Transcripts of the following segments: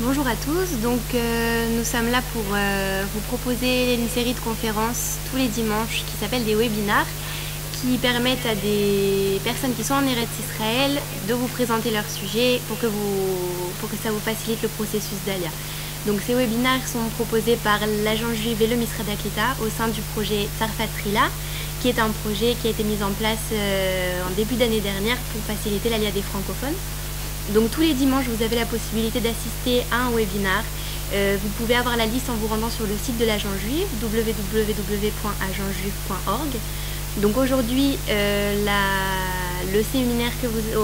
Bonjour à tous, nous sommes là pour vous proposer une série de conférences tous les dimanches qui s'appellent des webinars qui permettent à des personnes qui sont en Eretz Israël de vous présenter leur sujet pour que ça vous facilite le processus d'Alia. Donc ces webinars sont proposés par l'agence juive et le Misrad HaKlita au sein du projet Tzarfat Trila, qui est un projet qui a été mis en place en début d'année dernière pour faciliter l'Alia des francophones. Donc tous les dimanches, vous avez la possibilité d'assister à un webinar. Vous pouvez avoir la liste en vous rendant sur le site de l'agence juive, www.agencejuive.org. Donc aujourd'hui, le séminaire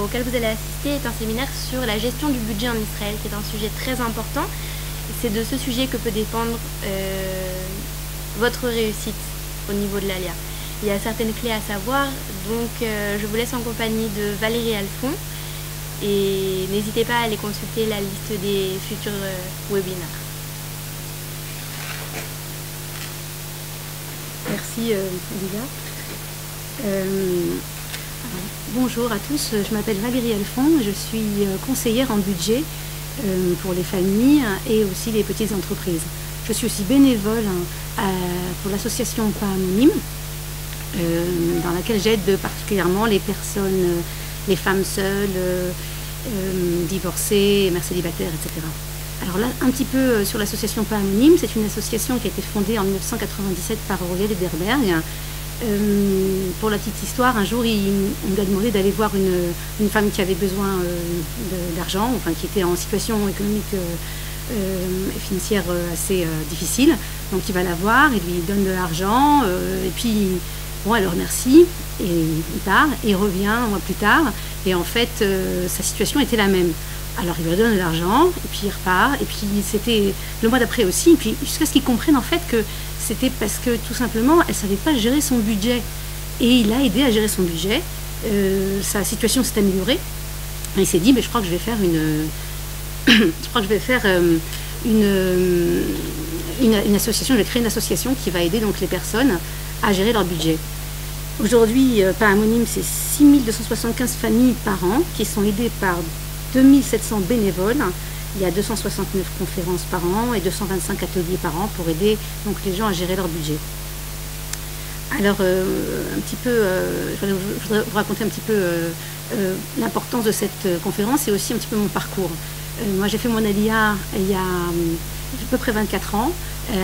auquel vous allez assister est un séminaire sur la gestion du budget en Israël, qui est un sujet très important. C'est de ce sujet que peut dépendre votre réussite au niveau de l'Alia. Il y a certaines clés à savoir, donc je vous laisse en compagnie de Valérie Alphon. Et n'hésitez pas à aller consulter la liste des futurs webinaires. Merci Lisa. Bonjour à tous, je m'appelle Valérie Alphon, je suis conseillère en budget pour les familles et aussi les petites entreprises. Je suis aussi bénévole pour l'association Pas Anonyme, dans laquelle j'aide particulièrement les personnes, les femmes seules, divorcées, mères célibataires, etc. Alors là, un petit peu sur l'association Pas Anonyme, c'est une association qui a été fondée en 1997 par Auriel Ederberg. Pour la petite histoire, un jour, on lui a demandé d'aller voir une femme qui avait besoin d'argent, enfin qui était en situation économique et financière assez difficile. Donc il va la voir, il lui donne de l'argent, et puis bon, elle le remercie, et il part, et il revient un mois plus tard, et en fait, sa situation était la même. Alors il lui donne de l'argent, et puis il repart, et puis c'était le mois d'après aussi, et puis jusqu'à ce qu'il comprenne en fait que c'était parce que tout simplement, elle ne savait pas gérer son budget. Et il l'a aidé à gérer son budget, sa situation s'est améliorée, et il s'est dit, mais je crois que je vais faire une association, je vais créer une association qui va aider donc les personnes à gérer leur budget. Aujourd'hui, Pas Anonyme, c'est 6275 familles par an qui sont aidées par 2700 bénévoles. Il y a 269 conférences par an et 225 ateliers par an pour aider donc, les gens à gérer leur budget. Alors, un petit peu, je voudrais vous raconter un petit peu l'importance de cette conférence et aussi un petit peu mon parcours. Moi, j'ai fait mon Aliyah il y a à peu près 24 ans,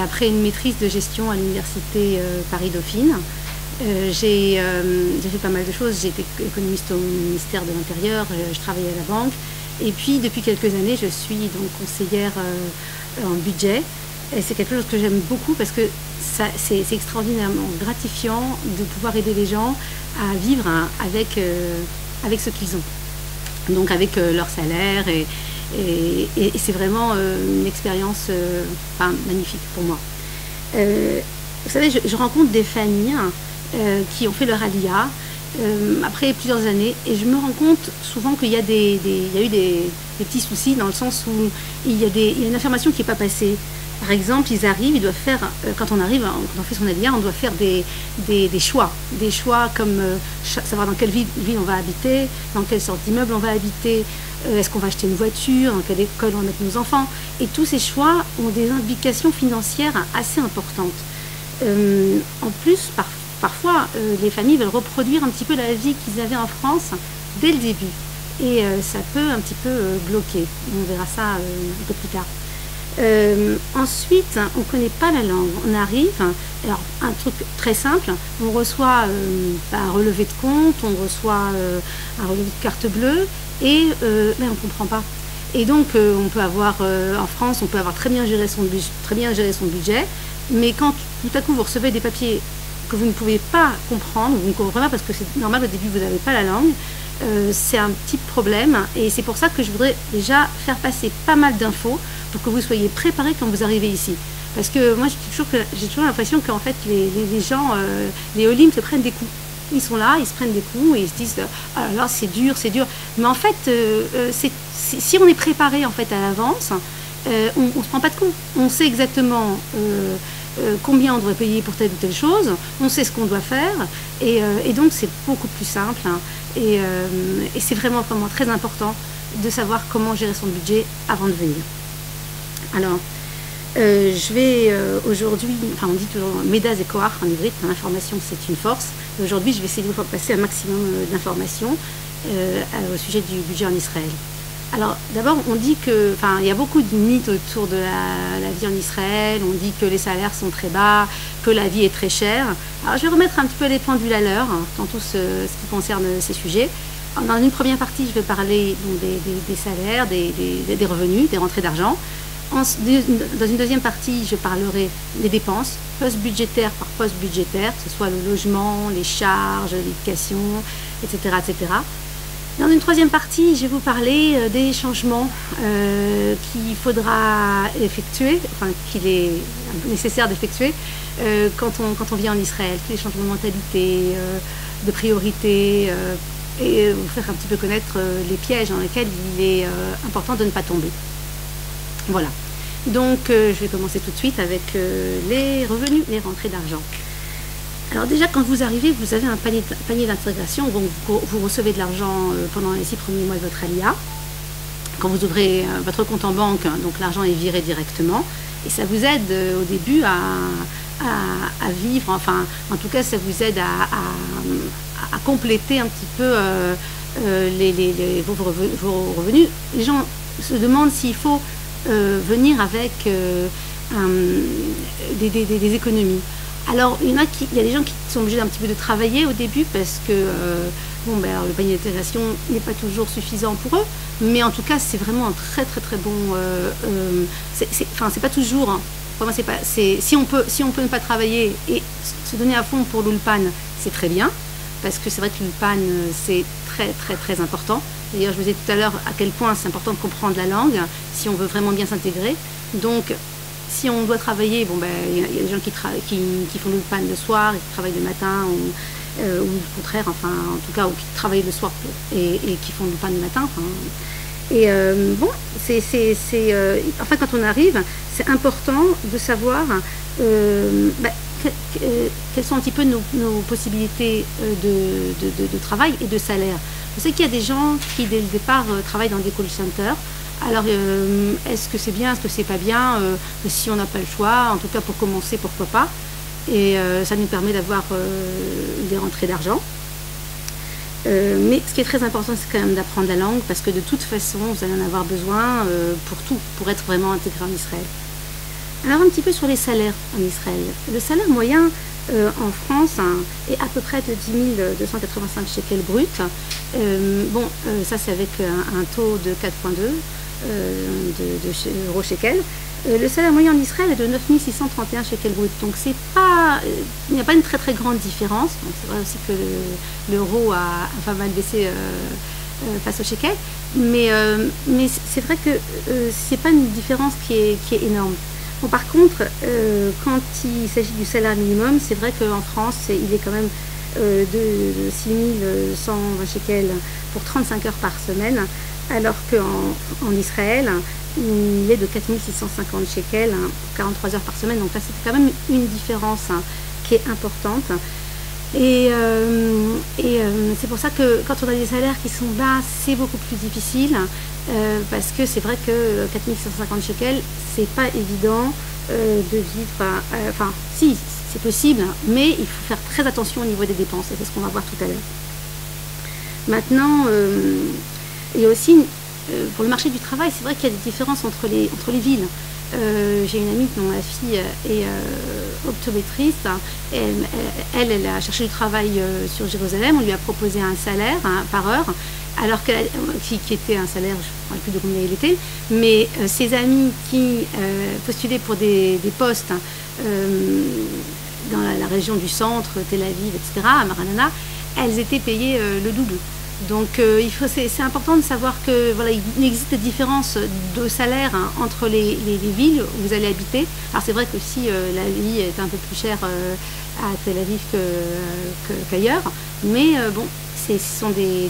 après une maîtrise de gestion à l'université Paris-Dauphine. J'ai fait pas mal de choses, j'ai été économiste au ministère de l'Intérieur, je travaillais à la banque, et puis depuis quelques années je suis donc conseillère en budget, et c'est quelque chose que j'aime beaucoup parce que c'est extraordinairement gratifiant de pouvoir aider les gens à vivre avec ce qu'ils ont, donc avec leur salaire, et c'est vraiment une expérience magnifique pour moi. Vous savez, je rencontre des familles qui ont fait leur Aliyah après plusieurs années, et je me rends compte souvent qu'il y a eu des petits soucis, dans le sens où il y a une information qui n'est pas passée. Par exemple, ils arrivent, ils doivent faire, quand on fait son Aliyah, on doit faire des choix comme savoir dans quelle ville on va habiter, dans quelle sorte d'immeuble on va habiter, est-ce qu'on va acheter une voiture, dans quelle école on va mettre nos enfants, et tous ces choix ont des implications financières assez importantes. En plus, parfois, les familles veulent reproduire un petit peu la vie qu'ils avaient en France dès le début. Et ça peut un petit peu bloquer. On verra ça un peu plus tard. Ensuite, on ne connaît pas la langue. On arrive, alors un truc très simple, on reçoit un relevé de compte, on reçoit un relevé de carte bleue, et on ne comprend pas. Et donc, on peut avoir, en France, on peut avoir très bien géré son budget, mais quand tout à coup vous recevez des papiers que vous ne pouvez pas comprendre, vous ne comprenez pas parce que c'est normal, au début vous n'avez pas la langue, c'est un petit problème, et c'est pour ça que je voudrais déjà faire passer pas mal d'infos pour que vous soyez préparés quand vous arrivez ici. Parce que moi j'ai toujours l'impression qu'en fait les gens, les Olim se prennent des coups. Ils sont là, ils se prennent des coups et ils se disent « Ah là là, c'est dur, c'est dur ». Mais en fait, si on est préparé en fait à l'avance, on ne se prend pas de coups. On sait exactement combien on doit payer pour telle ou telle chose, on sait ce qu'on doit faire, et donc c'est beaucoup plus simple, hein, et c'est vraiment très important de savoir comment gérer son budget avant de venir. Alors, je vais aujourd'hui, enfin on dit toujours Médas et Koach en hybride, l'information c'est une force. Aujourd'hui, je vais essayer de vous passer un maximum d'informations au sujet du budget en Israël. Alors d'abord, on dit que, enfin, il y a beaucoup de mythes autour de la vie en Israël. On dit que les salaires sont très bas, que la vie est très chère. Alors je vais remettre un petit peu les pendules à l'heure dans tout ce qui concerne ces sujets. Dans une première partie, je vais parler donc, des salaires, des revenus, des rentrées d'argent. Dans une deuxième partie, je parlerai des dépenses, poste budgétaire par poste budgétaire, que ce soit le logement, les charges, l'éducation, etc., etc. Dans une troisième partie, je vais vous parler des changements qu'il faudra effectuer, enfin qu'il est nécessaire d'effectuer quand on vit en Israël, tous les changements de mentalité, de priorité, et vous faire un petit peu connaître les pièges dans lesquels il est important de ne pas tomber. Voilà. Donc je vais commencer tout de suite avec les revenus, les rentrées d'argent. Alors déjà, quand vous arrivez, vous avez un panier d'intégration, donc vous recevez de l'argent pendant les 6 premiers mois de votre alia. Quand vous ouvrez votre compte en banque, donc l'argent est viré directement, et ça vous aide au début à vivre, enfin, en tout cas, ça vous aide à compléter un petit peu vos revenus. Les gens se demandent s'il faut venir avec des économies. Alors, il y a des gens qui sont obligés d'un petit peu de travailler au début parce que alors, le panier d'intégration n'est pas toujours suffisant pour eux, mais en tout cas, c'est vraiment un très très très bon. C'est pas toujours. Hein. Pour moi, c'est pas. Si on peut ne pas travailler et se donner à fond pour l'Ulpan, c'est très bien parce que c'est vrai que l'Ulpan c'est très très très important. D'ailleurs, je vous disais tout à l'heure à quel point c'est important de comprendre la langue si on veut vraiment bien s'intégrer. Donc si on doit travailler, il y a des gens qui font l'Ulpan le soir, qui travaillent le matin, ou le contraire, enfin, en tout cas, ou qui travaillent le soir et qui font l'Ulpan le matin. Enfin. Et enfin, quand on arrive, c'est important de savoir quelles sont un petit peu nos possibilités de travail et de salaire. Je sais qu'il y a des gens qui, dès le départ, travaillent dans des call centers. Alors, est-ce que c'est bien, est-ce que c'est pas bien si on n'a pas le choix, en tout cas pour commencer, pourquoi pas. Et ça nous permet d'avoir des rentrées d'argent. Mais ce qui est très important, c'est quand même d'apprendre la langue, parce que de toute façon, vous allez en avoir besoin pour tout, pour être vraiment intégré en Israël. Alors, un petit peu sur les salaires en Israël. Le salaire moyen en France est à peu près de 10 285 shekels brut. Ça c'est avec un taux de 4,2 euros shekel. Le salaire moyen en Israël est de 9 631 shekels brut. Donc il n'y a pas une très très grande différence. C'est vrai aussi que l'euro a pas mal baissé face au shekel. Mais c'est vrai que c'est pas une différence qui est énorme. Bon, par contre, quand il s'agit du salaire minimum, c'est vrai qu'en France, il est quand même de 6 120 shekels pour 35 heures par semaine, alors qu'en Israël, il est de 4 650 shekels pour 43 heures par semaine. Donc là, c'est quand même une différence qui est importante. Et c'est pour ça que quand on a des salaires qui sont bas, c'est beaucoup plus difficile. Parce que c'est vrai que 4150 shekels, c'est pas évident de vivre. Enfin, si, c'est possible, mais il faut faire très attention au niveau des dépenses, et c'est ce qu'on va voir tout à l'heure. Maintenant, il y a aussi, pour le marché du travail, c'est vrai qu'il y a des différences entre les villes. J'ai une amie dont la fille est optométriste. Elle a cherché du travail sur Jérusalem. On lui a proposé un salaire par heure, alors qui était un salaire, je ne sais plus de combien il était, mais ses amis qui postulaient pour des postes dans la région du centre, Tel Aviv, etc., à Maranana, elles étaient payées le double. Donc c'est important de savoir que voilà, il existe des différences de salaire entre les villes où vous allez habiter. Alors c'est vrai que si la vie est un peu plus chère à Tel Aviv qu'ailleurs, mais ce sont des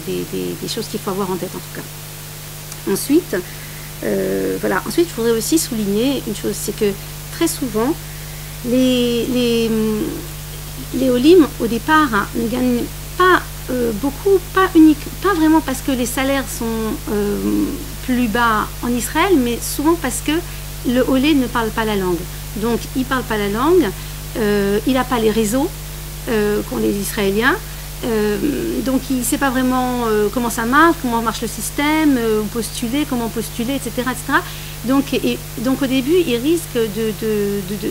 choses qu'il faut avoir en tête en tout cas. Ensuite, Ensuite, je voudrais aussi souligner une chose, c'est que très souvent, les Olim au départ ne gagnent pas beaucoup, pas vraiment parce que les salaires sont plus bas en Israël, mais souvent parce que le Olé ne parle pas la langue. Donc, il ne parle pas la langue, il n'a pas les réseaux qu'ont les Israéliens. Donc, il ne sait pas vraiment comment ça marche, comment marche le système, comment postuler, etc. etc. Donc, au début, il risque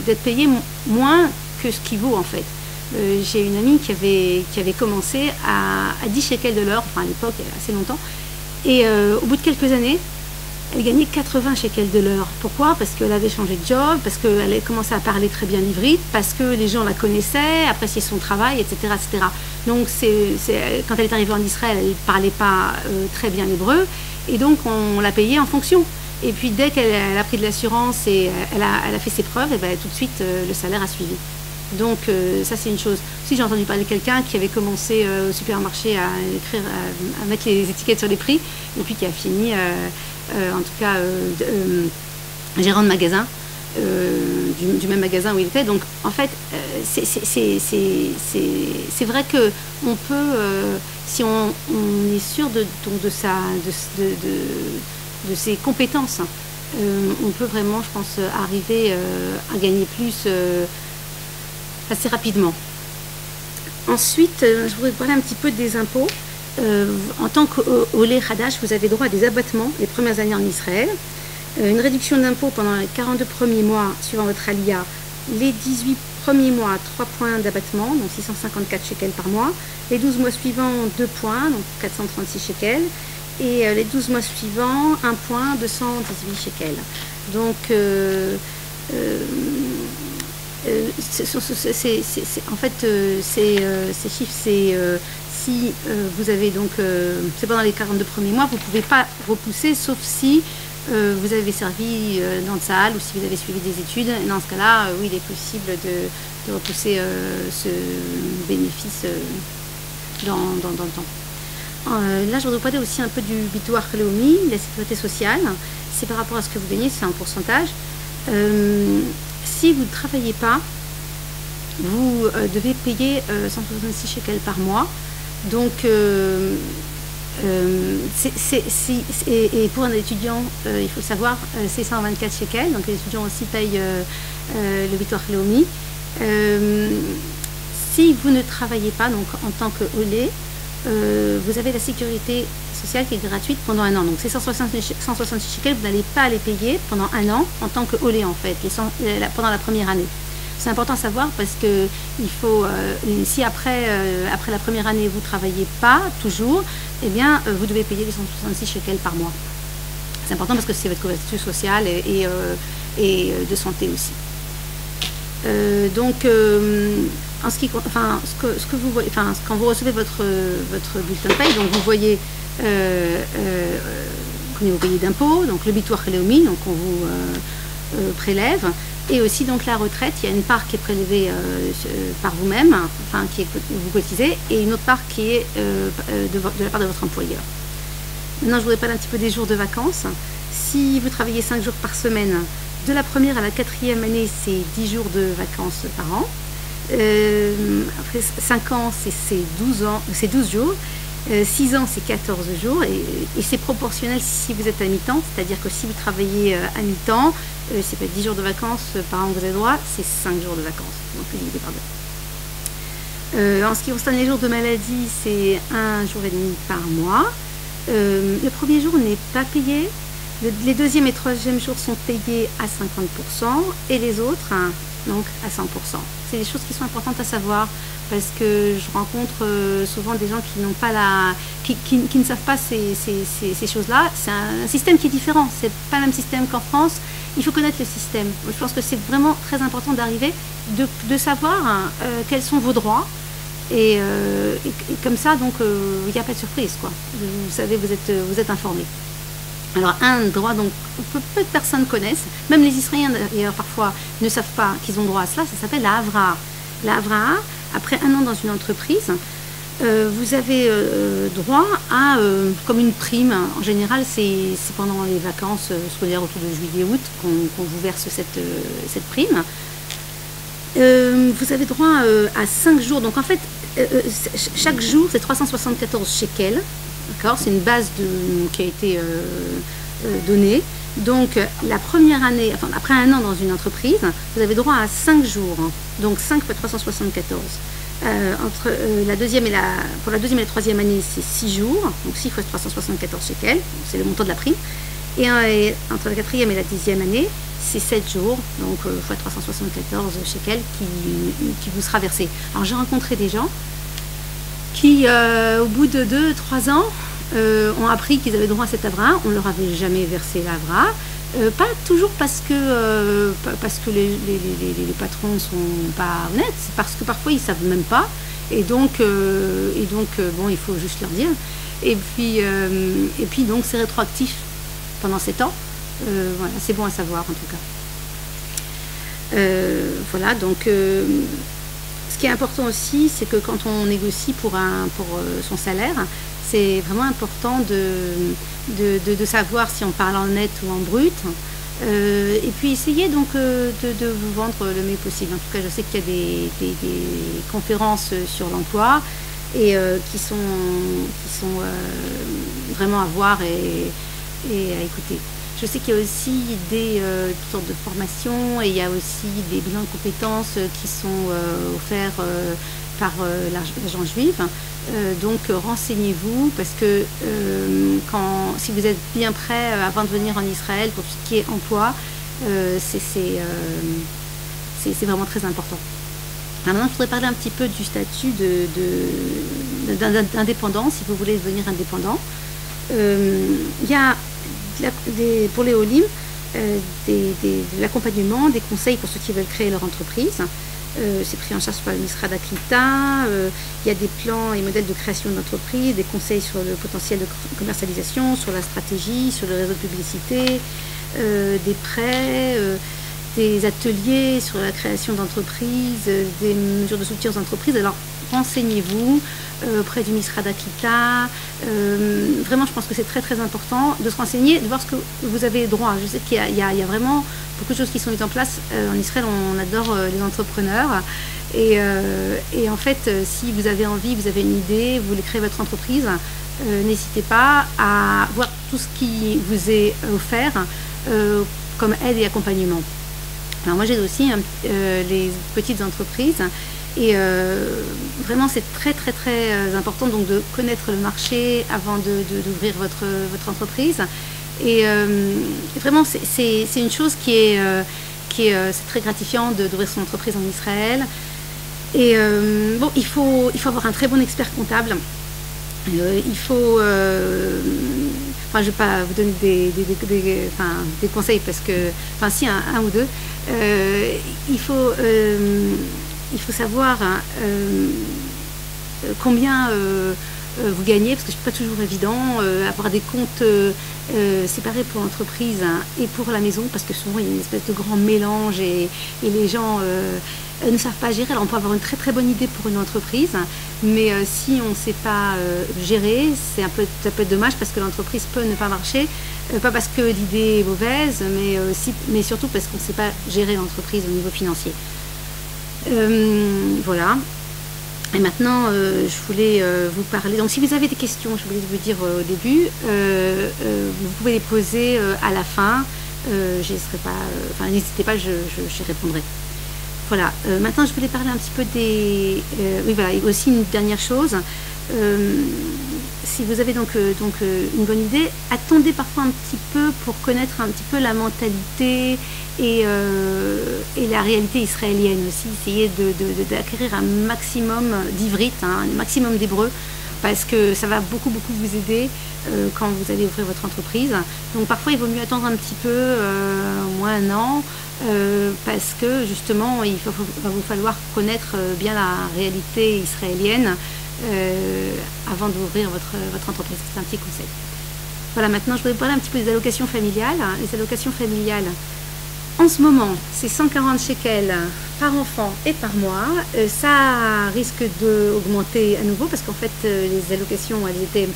d'être payé moins que ce qu'il vaut, en fait. J'ai une amie qui avait commencé à 10 shekels de l'heure, enfin à l'époque, il y a assez longtemps, et au bout de quelques années, elle gagnait 80 shekels de l'heure. Pourquoi? Parce qu'elle avait changé de job, parce qu'elle avait commencé à parler très bien l'ivrite, parce que les gens la connaissaient, appréciaient son travail, etc. etc. Donc, quand elle est arrivée en Israël, elle ne parlait pas très bien l'hébreu, et donc on l'a payée en fonction. Et puis, dès qu'elle a pris de l'assurance et elle a fait ses preuves, et ben, tout de suite, le salaire a suivi. Donc, ça, c'est une chose. Si j'ai entendu parler de quelqu'un qui avait commencé au supermarché à mettre les étiquettes sur les prix, et puis qui a fini... en tout cas gérant de magasin du même magasin où il était. Donc en fait c'est vrai que on peut si on est sûr de ses compétences, on peut vraiment, je pense, arriver à gagner plus assez rapidement. Ensuite, je voudrais parler un petit peu des impôts. En tant qu'Olé Hadash, vous avez droit à des abattements les premières années en Israël, une réduction d'impôt pendant les 42 premiers mois suivant votre alia, les 18 premiers mois 3 points d'abattement, donc 654 shekels par mois, les 12 mois suivants 2 points, donc 436 shekels, et les 12 mois suivants 1 point, 218 shekels. Donc en fait ces chiffres, si vous avez donc, c'est pendant les 42 premiers mois, vous ne pouvez pas repousser, sauf si vous avez servi dans le Tsahal ou si vous avez suivi des études. Et dans ce cas-là, oui, il est possible de repousser ce bénéfice dans le temps. Là, je voudrais parler aussi un peu du Bitoach Leumi, la sécurité sociale. C'est par rapport à ce que vous gagnez, c'est un pourcentage. Si vous ne travaillez pas, vous devez payer 166 shekels par mois. Donc, et pour un étudiant, il faut le savoir, c'est 124 shekels. Donc, les étudiants aussi payent le Bitoach Leumi. Si vous ne travaillez pas, donc en tant que Olé, vous avez la sécurité sociale qui est gratuite pendant un an. Donc, ces 166 shekels, vous n'allez pas les payer pendant un an en tant que Olé, en fait, pendant la première année. C'est important à savoir parce que il faut, si après la première année vous ne travaillez pas toujours, eh bien vous devez payer les 166 shekels par mois. C'est important parce que c'est votre couverture sociale et de santé aussi. Donc en ce qui, enfin, ce que vous voyez, enfin, quand vous recevez votre bulletin de paye, donc vous voyez combien vous payez d'impôts, donc le Bitoach Leumi, donc on vous prélève. Et aussi donc la retraite, il y a une part qui est prélevée par vous-même, enfin vous cotisez, et une autre part qui est de la part de votre employeur. Maintenant, je voudrais parler un petit peu des jours de vacances. Si vous travaillez 5 jours par semaine, de la première à la 4e année, c'est 10 jours de vacances par an. Après 5 ans, c'est 12 jours. 6 ans, c'est 14 jours et c'est proportionnel si vous êtes à mi-temps, c'est-à-dire que si vous travaillez à mi-temps, c'est pas 10 jours de vacances par an que vous avez droit, c'est 5 jours de vacances, donc divisé par 2. En ce qui concerne les jours de maladie, c'est 1 jour et demi par mois. Le premier jour n'est pas payé, les deuxième et troisième jours sont payés à 50% et les autres, donc à 100%. C'est des choses qui sont importantes à savoir parce que je rencontre souvent des gens qui n'ont pas qui ne savent pas ces choses-là. C'est un système qui est différent, c'est pas le même système qu'en France. Il faut connaître le système. Je pense que c'est vraiment très important d'arriver, de savoir quels sont vos droits et comme ça, donc il n'y a pas de surprise, quoi. Vous savez, vous êtes informés. Alors, un droit, donc, peu de personnes connaissent, même les Israéliens d'ailleurs parfois ne savent pas qu'ils ont droit à cela, ça s'appelle la Havraha. La Havraha, après 1 an dans une entreprise, vous avez droit à, comme une prime, en général c'est pendant les vacances scolaires autour de juillet-août qu'on vous verse cette prime. Vous avez droit à 5 jours, donc en fait, chaque jour c'est 374 shekels. C'est une base qui a été donnée Donc la première année, enfin après un an dans une entreprise, vous avez droit à 5 jours, donc 5 fois 374. La deuxième et pour la deuxième et la troisième année, c'est 6 jours, donc 6 fois 374 shekels, c'est le montant de la prime. Et entre la quatrième et la 10e année, c'est 7 jours, donc fois 374 shekels qui vous sera versé. Alors j'ai rencontré des gens qui, au bout de 2-3 ans, ont appris qu'ils avaient droit à cet havra. On ne leur avait jamais versé l'havra. Pas toujours parce que les patrons ne sont pas honnêtes, c'est parce que parfois ils ne savent même pas. Et donc, bon, il faut juste leur dire. Et puis donc c'est rétroactif pendant 7 ans. Voilà, c'est bon à savoir en tout cas. Voilà, donc ce qui est important aussi, c'est que quand on négocie pour son salaire, c'est vraiment important de savoir si on parle en net ou en brut. Et puis essayez donc de vous vendre le mieux possible. En tout cas, je sais qu'il y a des conférences sur l'emploi et qui sont vraiment à voir et à écouter. Je sais qu'il y a aussi toutes sortes de formations et il y a aussi des bilans de compétences qui sont offerts par l'agence juive. Donc renseignez-vous parce que si vous êtes bien prêt avant de venir en Israël pour tout ce qui est emploi, c'est vraiment très important. Maintenant, je voudrais parler un petit peu du statut d'indépendant, si vous voulez devenir indépendant. Il y a pour les Olim de l'accompagnement, des conseils pour ceux qui veulent créer leur entreprise. C'est pris en charge par le Misrad Haklita. Il y a des plans et modèles de création d'entreprise, des conseils sur le potentiel de commercialisation, sur la stratégie, sur le réseau de publicité, des prêts, des ateliers sur la création d'entreprises, des mesures de soutien aux entreprises. Alors renseignez-vous auprès du Misrad Haklita. Vraiment, je pense que c'est très très important de se renseigner, de voir ce que vous avez droit. Je sais qu'il y a vraiment beaucoup de choses qui sont mises en place. En Israël, on adore les entrepreneurs. Et en fait, si vous avez envie, vous avez une idée, vous voulez créer votre entreprise, n'hésitez pas à voir tout ce qui vous est offert comme aide et accompagnement. Alors moi, j'aide aussi les petites entreprises. Et vraiment, c'est très très très important donc de connaître le marché avant d'ouvrir votre entreprise. Et vraiment, c'est une chose c'est très gratifiant d'ouvrir son entreprise en Israël. Et bon, il faut avoir un très bon expert comptable. Il faut, je ne vais pas vous donner des conseils parce que, si un ou deux. Il faut savoir combien vous gagnez, parce que ce n'est pas toujours évident, avoir des comptes séparés pour l'entreprise et pour la maison, parce que souvent il y a une espèce de grand mélange et les gens ne savent pas gérer. Alors on peut avoir une très très bonne idée pour une entreprise, mais si on ne sait pas gérer, ça peut être dommage parce que l'entreprise peut ne pas marcher, pas parce que l'idée est mauvaise, mais surtout parce qu'on ne sait pas gérer l'entreprise au niveau financier. Voilà. Et maintenant, je voulais vous parler. Donc, si vous avez des questions, je voulais vous dire au début, vous pouvez les poser à la fin. J'hésiterai pas. N'hésitez pas, j'y répondrai. Voilà. Maintenant, je voulais parler un petit peu des. Oui, voilà. Et aussi une dernière chose. Si vous avez donc une bonne idée, attendez parfois un petit peu pour connaître un petit peu la mentalité et la réalité israélienne aussi. Essayez d'acquérir un maximum d'ivrite, un maximum d'hébreu, parce que ça va beaucoup vous aider quand vous allez ouvrir votre entreprise. Donc parfois il vaut mieux attendre un petit peu, au moins un an, parce que justement il va vous falloir connaître bien la réalité israélienne avant d'ouvrir votre entreprise. C'est un petit conseil. Voilà, maintenant je voudrais parler un petit peu des allocations familiales. Les allocations familiales, en ce moment, c'est 140 shekels par enfant et par mois. Ça risque d'augmenter à nouveau parce qu'en fait, les allocations, elles étaient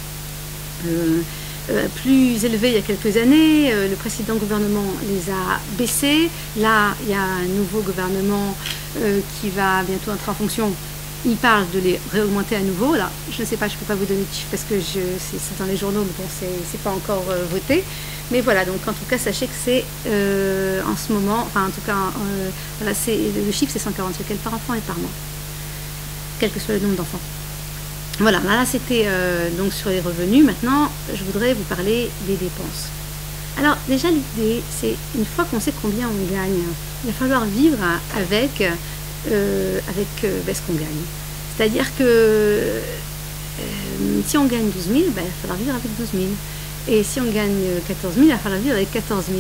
plus élevées il y a quelques années. Le précédent gouvernement les a baissées. Là, il y a un nouveau gouvernement qui va bientôt entrer en fonction il parle de les réaugmenter à nouveau. Là, je ne sais pas, je ne peux pas vous donner de chiffres parce que c'est dans les journaux, mais bon, c'est pas encore voté. Mais voilà, donc en tout cas, sachez que c'est en ce moment, enfin en tout cas, voilà, le chiffre c'est 140 shekels par enfant et par mois, quel que soit le nombre d'enfants. Voilà, là c'était donc sur les revenus. Maintenant, je voudrais vous parler des dépenses. Alors déjà l'idée, c'est une fois qu'on sait combien on gagne, il va falloir vivre avec ce qu'on gagne. C'est-à-dire que si on gagne 12 000, ben, il va falloir vivre avec 12 000. Et si on gagne 14 000, il va falloir vivre avec 14 000.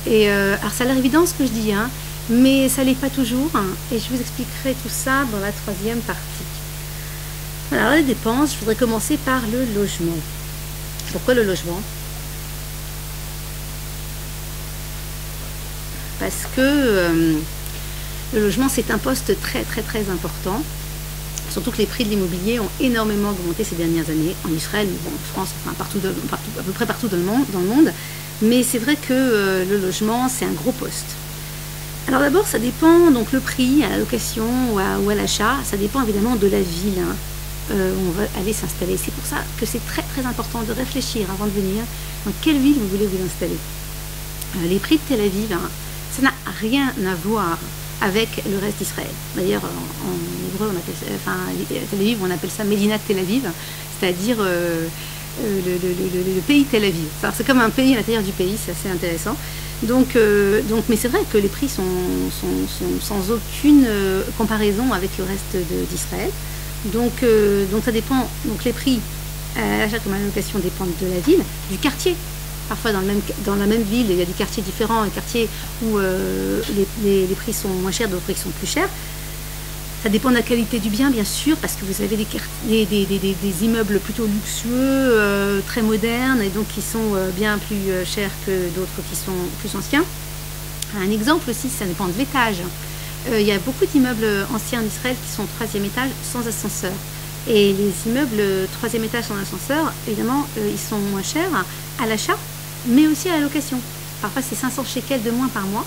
Et alors ça a l'air évident ce que je dis, hein, mais ça ne l'est pas toujours. Hein, et je vous expliquerai tout ça dans la troisième partie. Alors les dépenses, je voudrais commencer par le logement. Pourquoi le logement? Parce que le logement, c'est un poste très très très important. Surtout que les prix de l'immobilier ont énormément augmenté ces dernières années, en Israël, bon, en France, enfin à peu près partout dans le monde. Mais c'est vrai que le logement, c'est un gros poste. Alors d'abord, ça dépend, donc le prix à la location ou à l'achat, ça dépend évidemment de la ville hein, où on va aller s'installer. C'est pour ça que c'est très très important de réfléchir avant de venir dans quelle ville vous voulez vous installer. Les prix de Tel Aviv, hein, ça n'a rien à voir avec le reste d'Israël. D'ailleurs, en hébreu, on appelle ça, enfin, Tel Aviv, on appelle ça Medinat Tel Aviv, c'est-à-dire le pays Tel Aviv. C'est comme un pays à l'intérieur du pays, c'est assez intéressant. Donc, mais c'est vrai que les prix sont sans aucune comparaison avec le reste d'Israël. Donc ça dépend. Donc les prix à l'achat comme à la location dépendent de la ville, du quartier. Parfois dans la même ville, il y a des quartiers différents, un quartier où les prix sont moins chers, d'autres prix sont plus chers. Ça dépend de la qualité du bien, bien sûr, parce que vous avez des immeubles plutôt luxueux, très modernes, et donc qui sont bien plus chers que d'autres qui sont plus anciens. Un exemple aussi, ça dépend de l'étage. Il y a beaucoup d'immeubles anciens en Israël qui sont au 3e étage sans ascenseur. Et les immeubles 3e étage sans ascenseur, évidemment, ils sont moins chers à l'achat, mais aussi à la location. Parfois, c'est 500 shekels de moins par mois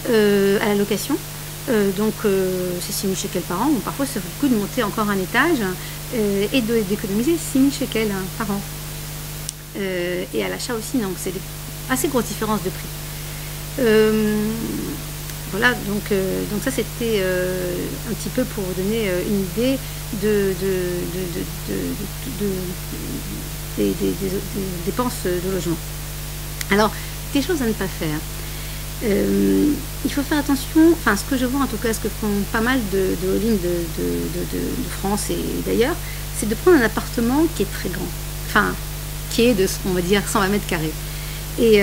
à la location. Donc, c'est 6 000 shekels par an. Ou parfois, ça vaut le coup de monter encore un étage et d'économiser 6 000 shekels par an. Et à l'achat aussi, donc c'est assez grosse différence de prix. Voilà, donc ça c'était un petit peu pour vous donner une idée des dépenses de logement. Alors, des choses à ne pas faire. Il faut faire attention, enfin ce que je vois en tout cas, ce que font pas mal de lignes de France et d'ailleurs, c'est de prendre un appartement qui est très grand, enfin qui est de, on va dire, 120 mètres carrés. Et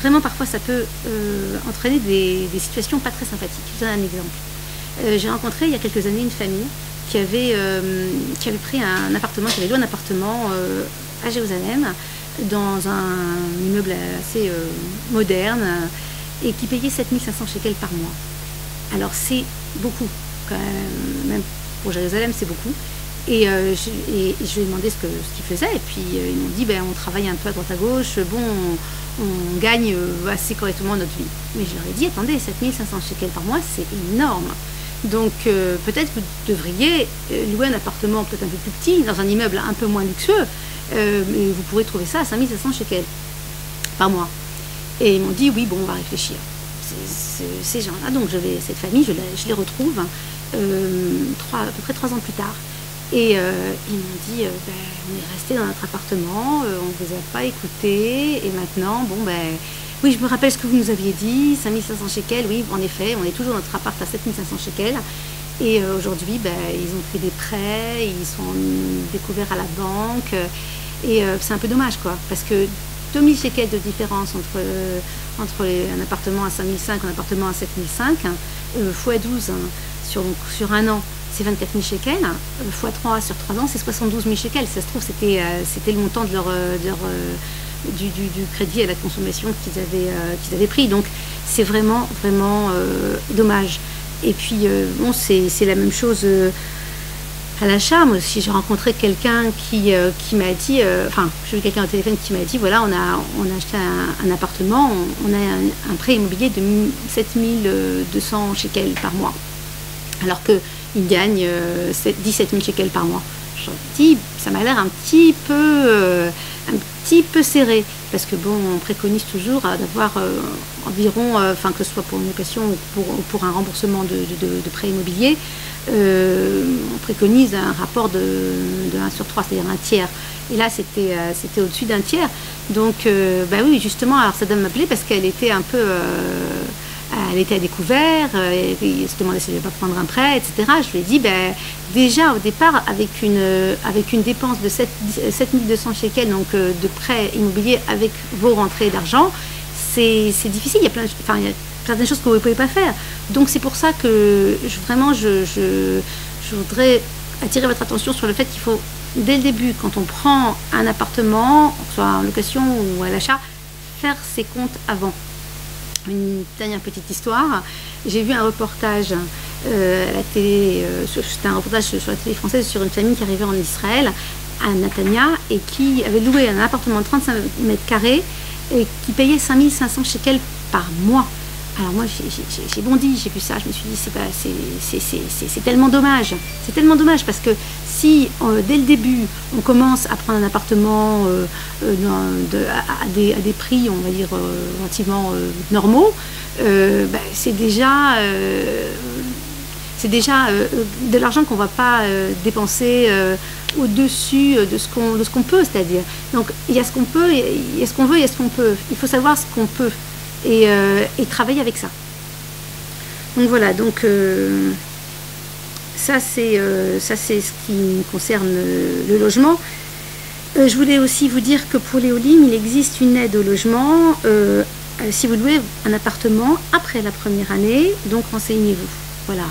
vraiment parfois ça peut entraîner des situations pas très sympathiques. Je vous donne un exemple. J'ai rencontré il y a quelques années une famille qui avait pris un appartement, qui avait loué un appartement à Jérusalem, dans un immeuble assez moderne, et qui payait 7 500 shekels par mois. Alors c'est beaucoup, quand même pour Jérusalem c'est beaucoup. Et je lui ai demandé ce qu'ils faisaient, et puis ils m'ont dit, on travaille un peu à droite à gauche, bon, on gagne assez correctement notre vie. Mais je leur ai dit, attendez, 7 500 shekels par mois, c'est énorme. Donc peut-être vous devriez louer un appartement peut-être un peu plus petit, dans un immeuble un peu moins luxueux, mais vous pourrez trouver ça à 5 500 shekels par mois. Et ils m'ont dit, oui, bon, on va réfléchir. Ces gens-là, donc cette famille, je les retrouve à peu près 3 ans plus tard. Et ils m'ont dit, on est resté dans notre appartement, on ne vous a pas écouté, et maintenant, oui, je me rappelle ce que vous nous aviez dit, 5 500 shekels, oui, en effet, on est toujours dans notre appart à 7 500 shekels, et aujourd'hui, ils ont fait des prêts, ils sont découverts à la banque, et c'est un peu dommage, quoi, parce que 2000 shekels de différence entre un appartement à 5005 et un appartement à 7005, x 12 sur un an, c'est 24 000 shekels, x 3 sur 3 ans, c'est 72 000 shekels. Ça se trouve, c'était le montant de du crédit à la consommation qu'ils avaient pris. Donc, c'est vraiment, vraiment dommage. Et puis, bon, c'est la même chose à l'achat. Moi aussi, j'ai rencontré quelqu'un qui m'a dit, j'ai eu quelqu'un au téléphone qui m'a dit, voilà, on a acheté un appartement, on a un prêt immobilier de 7 200 shekels par mois. Alors que il gagne 17 000 shekels par mois. Je me dis, ça m'a l'air un petit peu serré, parce que bon, on préconise toujours d'avoir environ, que ce soit pour une location ou pour un remboursement de prêt immobilier, on préconise un rapport de 1 sur 3, c'est-à-dire un tiers. Et là, c'était au-dessus d'un tiers. Donc, oui, justement, alors ça m'a appelé parce qu'elle était un peu... elle était à découvert, elle se demandait si elle ne devait pas prendre un prêt, etc. Je lui ai dit, déjà au départ, avec une dépense de 7 200 shekels, donc de prêt immobilier avec vos rentrées d'argent, c'est difficile, il y a certaines choses que vous ne pouvez pas faire. Donc c'est pour ça que je voudrais attirer votre attention sur le fait qu'il faut, dès le début, quand on prend un appartement, soit en location ou à l'achat, faire ses comptes avant. Une dernière petite histoire, j'ai vu un reportage à la télé, c'était un reportage sur la télé française sur une famille qui arrivait en Israël, à Netanya, et qui avait loué un appartement de 35 mètres carrés et qui payait 5 500 shekels par mois. Alors moi j'ai bondi, j'ai vu ça, je me suis dit c'est tellement dommage, parce que si dès le début on commence à prendre un appartement à des prix, on va dire relativement normaux, c'est déjà de l'argent qu'on ne va pas dépenser au-dessus de ce qu'on peut, c'est-à-dire. Donc il y a ce qu'on peut, il y a ce qu'on veut, il y a ce qu'on peut. Il faut savoir ce qu'on peut et travailler avec ça. Donc voilà, ça c'est ce qui concerne le logement. Je voulais aussi vous dire que pour les Olim, il existe une aide au logement si vous louez un appartement après la première année, donc renseignez-vous. Voilà.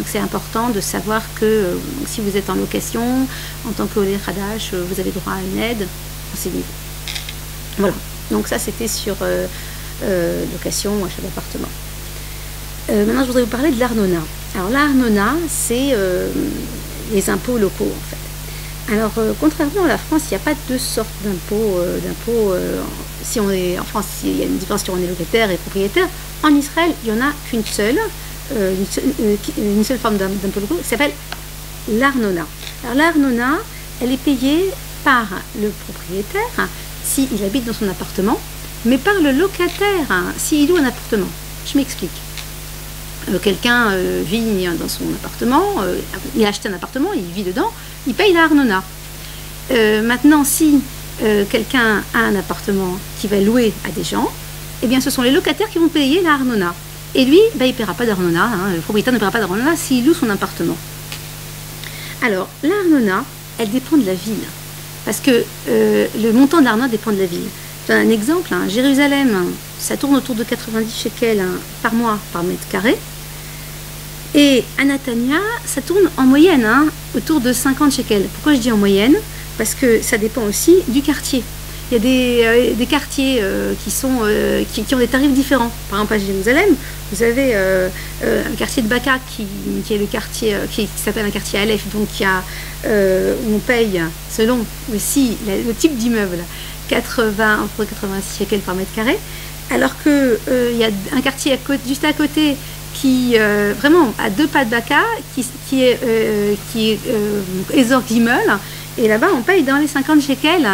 C'est important de savoir que si vous êtes en location, en tant qu'Olé Khadash, vous avez droit à une aide, renseignez-vous. Voilà, donc ça c'était sur location ou achat d'appartement. Maintenant je voudrais vous parler de l'Arnona. Alors l'Arnona, c'est les impôts locaux en fait. Alors contrairement à la France, il n'y a pas deux sortes d'impôts. Si on est en France, il y a une différence si on est locataire et propriétaire. En Israël, il n'y en a qu'une seule. Une seule forme d'impôt locaux qui s'appelle l'Arnona. Alors l'Arnona, elle est payée par le propriétaire s'il habite dans son appartement, mais par le locataire s'il loue un appartement. Je m'explique. Quelqu'un vit dans son appartement, il a acheté un appartement, il vit dedans, il paye l'Arnona. Maintenant, si quelqu'un a un appartement qui va louer à des gens, eh bien ce sont les locataires qui vont payer l'Arnona. Et lui, il ne paiera pas d'Arnona, le propriétaire ne paiera pas d'Arnona s'il loue son appartement. Alors, l'Arnona, elle dépend de la ville, parce que le montant de l'Arnona dépend de la ville. Je donne un exemple, Jérusalem, ça tourne autour de 90 shekels par mois par mètre carré, et à Netanya, ça tourne en moyenne autour de 50 shekels. Pourquoi je dis en moyenne? Parce que ça dépend aussi du quartier. Il y a des quartiers qui ont des tarifs différents. Par exemple, à Jérusalem, vous avez un quartier de Baka qui est le quartier qui s'appelle un quartier Aleph, donc où on paye selon aussi le type d'immeuble 86 shekels par mètre carré, alors que il y a un quartier juste à côté qui vraiment à 2 pas de Baka qui est Ezor Gimel, et là-bas on paye dans les 50 shekels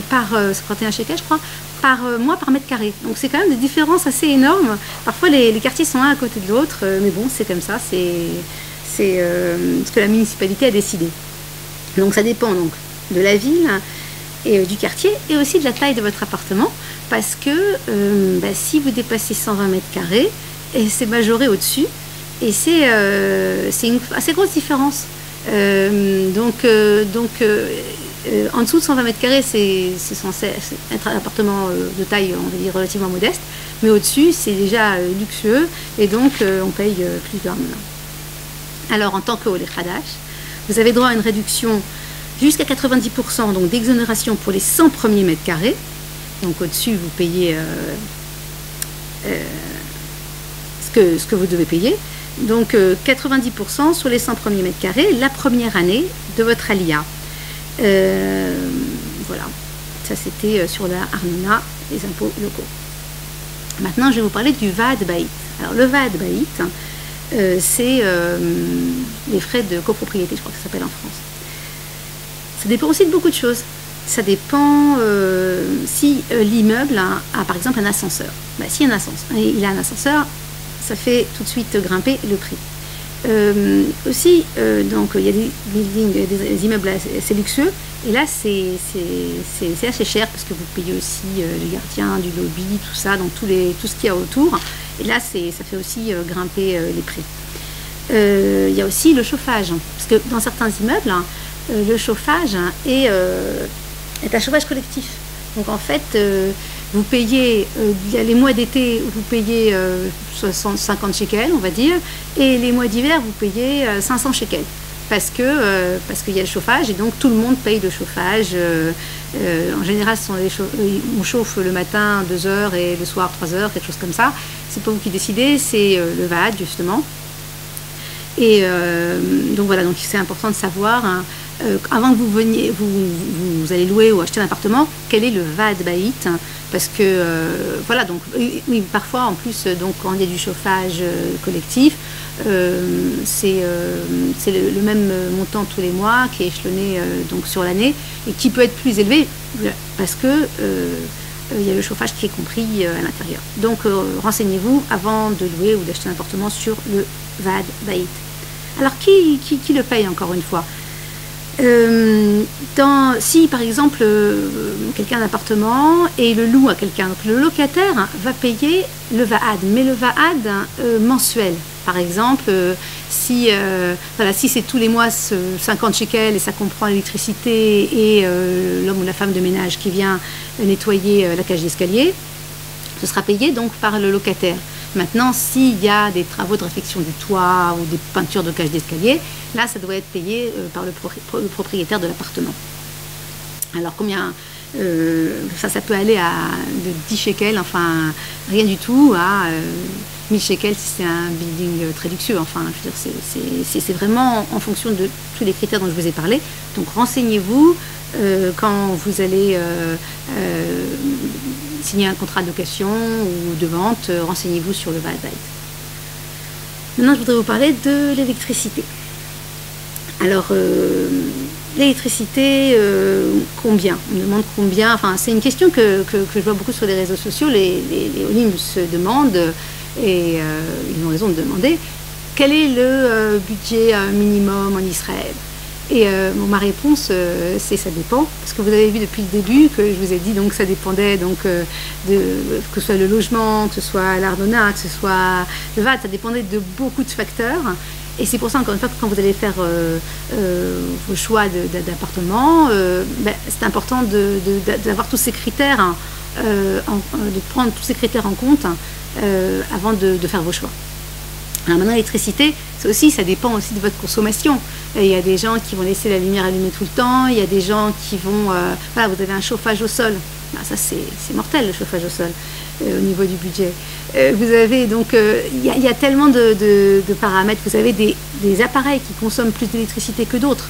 par 51 shekels je crois par mois par mètre carré. Donc c'est quand même des différences assez énormes. Parfois les quartiers sont un à côté de l'autre, mais bon, c'est comme ça, c'est ce que la municipalité a décidé. Donc ça dépend donc de la ville et du quartier, et aussi de la taille de votre appartement, parce que si vous dépassez 120 mètres carrés, et c'est majoré au-dessus, et c'est une assez grosse différence. En dessous de 120 mètres carrés, c'est censé être un appartement de taille, on va dire, relativement modeste, mais au-dessus, c'est déjà luxueux, et donc on paye plus d'argent. Alors, en tant qu'Olé Khadash, vous avez droit à une réduction jusqu'à 90%, donc d'exonération pour les 100 premiers mètres carrés. Donc au-dessus, vous payez ce que vous devez payer. Donc 90% sur les 100 premiers mètres carrés, la première année de votre Aliyah. Voilà, ça c'était sur la Arnona, les impôts locaux. Maintenant, je vais vous parler du Vaad Bait. Alors le Vaad Bait, c'est les frais de copropriété, je crois que ça s'appelle en France. Ça dépend aussi de beaucoup de choses. Ça dépend si l'immeuble a par exemple un ascenseur. Bah, si il a un ascenseur, ça fait tout de suite grimper le prix. Aussi, donc il y a des buildings, des immeubles assez luxueux, et là c'est assez cher parce que vous payez aussi les gardiens du lobby, tout ça, donc tout ce qu'il y a autour, et là ça fait aussi grimper les prix. Il y a aussi le chauffage, parce que dans certains immeubles, le chauffage est un chauffage collectif. Donc en fait, vous payez, il y a les mois d'été où vous payez 50 shekels, on va dire, et les mois d'hiver, vous payez 500 shekels. Parce qu'il y a le chauffage, et donc tout le monde paye le chauffage. En général, on chauffe le matin 2 heures et le soir 3 heures, quelque chose comme ça. C'est pas vous qui décidez, c'est le VAD, justement. Et donc voilà, donc c'est important de savoir, hein, avant que vous veniez, vous allez louer ou acheter un appartement, quel est le VAD Bayit, hein, parce que voilà, donc oui, parfois en plus, donc quand il y a du chauffage collectif, c'est le même montant tous les mois qui est échelonné donc sur l'année et qui peut être plus élevé parce que il y a le chauffage qui est compris à l'intérieur. Donc renseignez-vous avant de louer ou d'acheter un appartement sur le VAD Bayit. Alors qui le paye encore une fois? Si par exemple quelqu'un a un appartement et le loue à quelqu'un, donc le locataire va payer le VAD, mais le VAD mensuel. Par exemple, si c'est tous les mois 50 shekels et ça comprend l'électricité et l'homme ou la femme de ménage qui vient nettoyer la cage d'escalier, ce sera payé donc par le locataire. Maintenant, s'il y a des travaux de réfection du toit ou des peintures de cage d'escalier, là, ça doit être payé par le propriétaire de l'appartement. Alors, combien ça peut aller de 10 shekels, enfin, rien du tout, à 1000 shekels si c'est un building très luxueux. Enfin, je veux dire, c'est vraiment en fonction de tous les critères dont je vous ai parlé. Donc, renseignez-vous quand vous allez signer un contrat de location ou de vente, renseignez-vous sur le VAD Bayit. Maintenant, je voudrais vous parler de l'électricité. Alors, l'électricité, combien? On me demande combien. Enfin, c'est une question que je vois beaucoup sur les réseaux sociaux. Les Olim se demandent, et ils ont raison de demander, quel est le budget minimum en Israël? Et ma réponse, c'est ça dépend, parce que vous avez vu depuis le début que je vous ai dit, donc ça dépendait donc que ce soit le logement, que ce soit l'Ardona, que ce soit le VAD, ça dépendait de beaucoup de facteurs. Et c'est pour ça, encore une fois, que quand vous allez faire vos choix d'appartement, c'est important d'avoir tous ces critères, hein, de prendre tous ces critères en compte avant de faire vos choix. Alors maintenant, l'électricité, ça dépend aussi de votre consommation. Il y a des gens qui vont laisser la lumière allumée tout le temps, il y a des gens qui vont... voilà, vous avez un chauffage au sol. Ben, ça, c'est mortel, le chauffage au sol, au niveau du budget. Vous avez donc... il y a tellement de paramètres. Vous avez des appareils qui consomment plus d'électricité que d'autres.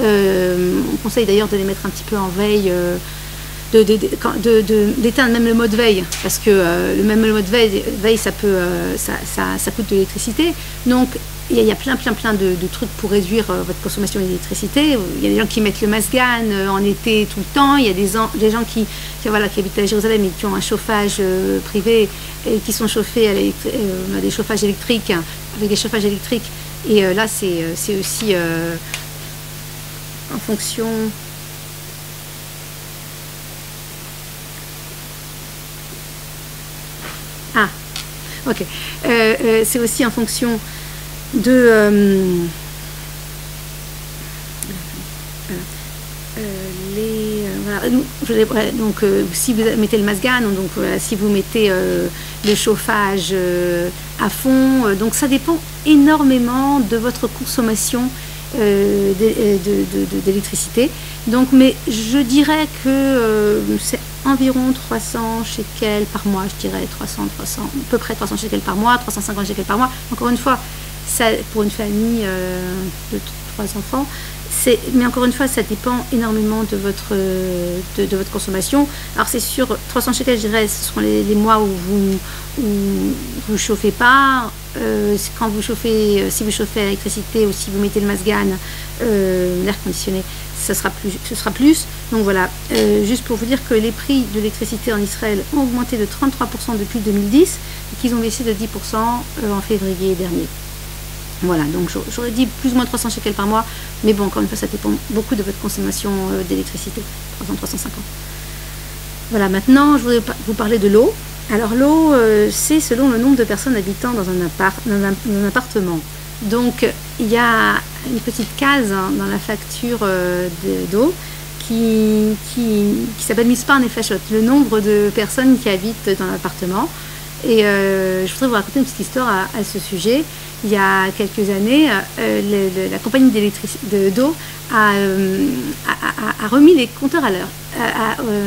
On conseille d'ailleurs de les mettre un petit peu en veille... d'éteindre même le mode veille, parce que le mode veille ça coûte de l'électricité. Donc il y a plein de trucs pour réduire votre consommation d'électricité. Il y a des gens qui mettent le masgan en été tout le temps. Il y a des gens qui habitent à Jérusalem et qui ont un chauffage privé et qui sont chauffés à des chauffages électriques, avec des chauffages électriques. Et là c'est aussi en fonction... Ah, ok. C'est aussi en fonction de donc si vous mettez le masgan, donc si vous mettez le chauffage à fond, donc ça dépend énormément de votre consommation d'électricité. Donc, mais je dirais que c'est environ 300 shekels par mois, je dirais à peu près 300 shekels par mois, 350 shekels par mois. Encore une fois, ça, pour une famille de 3 enfants, mais encore une fois, ça dépend énormément de votre consommation. Alors c'est sûr, 300 shekels, je dirais, ce seront les mois où vous chauffez pas. quand vous chauffez, si vous chauffez à l'électricité ou si vous mettez le Masgan, l'air conditionné, ce sera plus. Donc voilà, juste pour vous dire que les prix de l'électricité en Israël ont augmenté de 33% depuis 2010 et qu'ils ont baissé de 10% en février dernier. Voilà, donc j'aurais dit plus ou moins 300 shekels par mois, mais bon, encore une fois, ça dépend beaucoup de votre consommation d'électricité, 300-350. Voilà, maintenant, je voudrais vous parler de l'eau. Alors l'eau, c'est selon le nombre de personnes habitant dans un appartement. Donc, il y a une petite case dans la facture d'eau qui s'appelle Mispar Nefashot, le nombre de personnes qui habitent dans l'appartement. Et je voudrais vous raconter une petite histoire à ce sujet. Il y a quelques années, la compagnie d'eau a remis les compteurs à l'heure,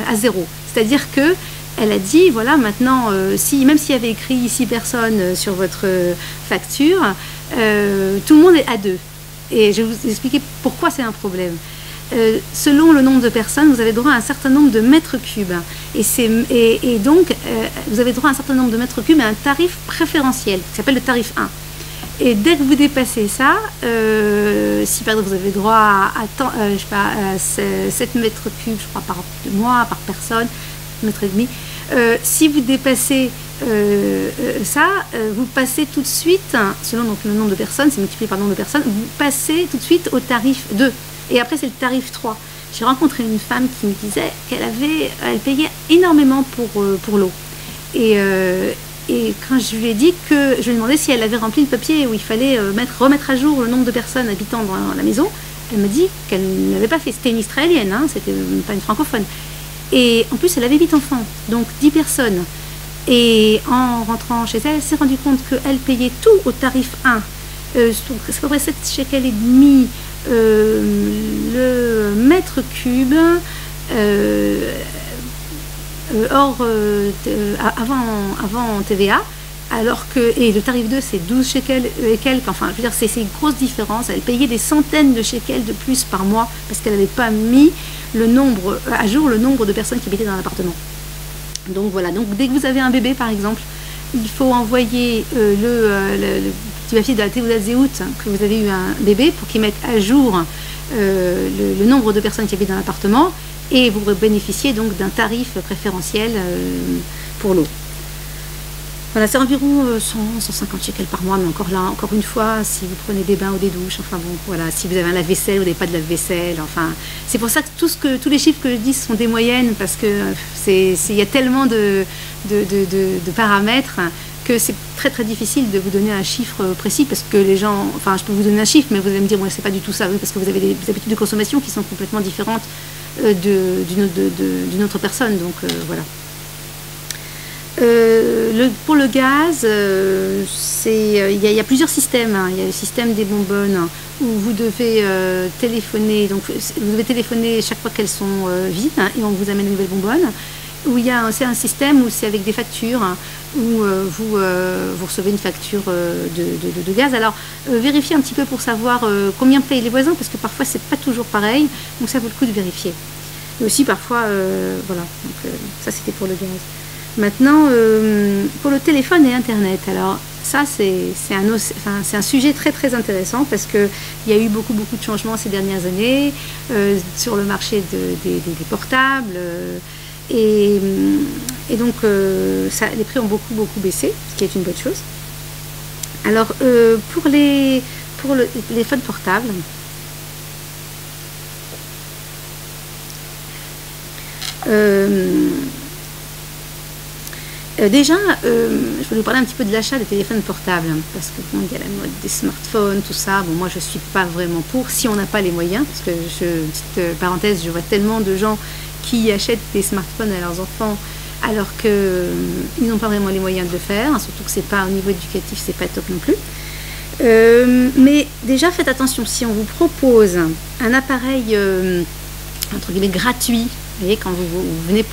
à zéro. C'est-à-dire que elle a dit, voilà, maintenant, même s'il y avait écrit 6 personnes sur votre facture, tout le monde est à 2. Et je vais vous expliquer pourquoi c'est un problème. Selon le nombre de personnes, vous avez droit à un certain nombre de mètres cubes. Et donc, vous avez droit à un certain nombre de mètres cubes à un tarif préférentiel, qui s'appelle le tarif 1. Et dès que vous dépassez ça, si par exemple vous avez droit à 7 mètres cubes, je crois, par mois, par personne, mètre et demi, si vous dépassez ça, vous passez tout de suite, selon donc, le nombre de personnes, c'est multiplié par le nombre de personnes, vous passez tout de suite au tarif 2. Et après, c'est le tarif 3. J'ai rencontré une femme qui me disait qu'elle payait énormément pour l'eau. Et quand je lui ai dit je lui ai demandé si elle avait rempli le papier où il fallait remettre à jour le nombre de personnes habitant dans la maison, elle me dit qu'elle ne l'avait pas fait. C'était une Israélienne, hein, c'était pas une francophone. Et en plus, elle avait 8 enfants, donc 10 personnes. Et en rentrant chez elle, elle s'est rendue compte qu'elle payait tout au tarif 1. C'est à peu près 7 shekels et demi le mètre cube avant TVA, alors que, et le tarif 2 c'est 12 shekels et quelques, enfin je veux dire c'est une grosse différence. Elle payait des centaines de shekels de plus par mois parce qu'elle n'avait pas mis à jour le nombre de personnes qui habitaient dans l'appartement. Donc voilà, donc dès que vous avez un bébé par exemple, il faut envoyer le petit papier de la Théouda Zéhout que vous avez eu un bébé pour qu'il mette à jour le nombre de personnes qui habitent dans l'appartement et vous bénéficiez donc d'un tarif préférentiel pour l'eau. Voilà, c'est environ 150 shekels par mois, mais encore une fois, si vous prenez des bains ou des douches, enfin bon, voilà, si vous avez un lave-vaisselle ou des pas de lave-vaisselle, enfin, c'est pour ça que tous les chiffres que je dis sont des moyennes, parce que il y a tellement de paramètres que c'est très très difficile de vous donner un chiffre précis, parce que les gens, enfin, je peux vous donner un chiffre, mais vous allez me dire, ouais, c'est pas du tout ça, oui, parce que vous avez des habitudes de consommation qui sont complètement différentes d'une autre personne, donc voilà. Pour le gaz, il y a plusieurs systèmes. Hein. Il y a le système des bonbonnes où vous devez téléphoner. Donc, vous devez téléphoner chaque fois qu'elles sont vides, hein, et on vous amène de nouvelles bonbonnes. Où il y a un système où c'est avec des factures, hein, où vous recevez une facture de gaz. Alors, vérifiez un petit peu pour savoir combien payent les voisins, parce que parfois c'est pas toujours pareil. Donc ça vaut le coup de vérifier. Et aussi parfois, voilà. Donc ça c'était pour le gaz. Maintenant, pour le téléphone et Internet, alors ça c'est un sujet très très intéressant parce qu'il y a eu beaucoup de changements ces dernières années sur le marché des portables et donc les prix ont beaucoup baissé, ce qui est une bonne chose. Alors pour le téléphone portable, déjà, je voulais vous parler un petit peu de l'achat des téléphones portables, parce que bon, il y a la mode des smartphones, tout ça. Bon, moi, je ne suis pas vraiment pour, si on n'a pas les moyens, parce que, petite parenthèse, je vois tellement de gens qui achètent des smartphones à leurs enfants, alors qu'ils n'ont pas vraiment les moyens de le faire, hein, surtout que c'est pas au niveau éducatif, c'est pas top non plus. Mais déjà, faites attention, si on vous propose un appareil, entre guillemets, gratuit, vous voyez, quand vous venez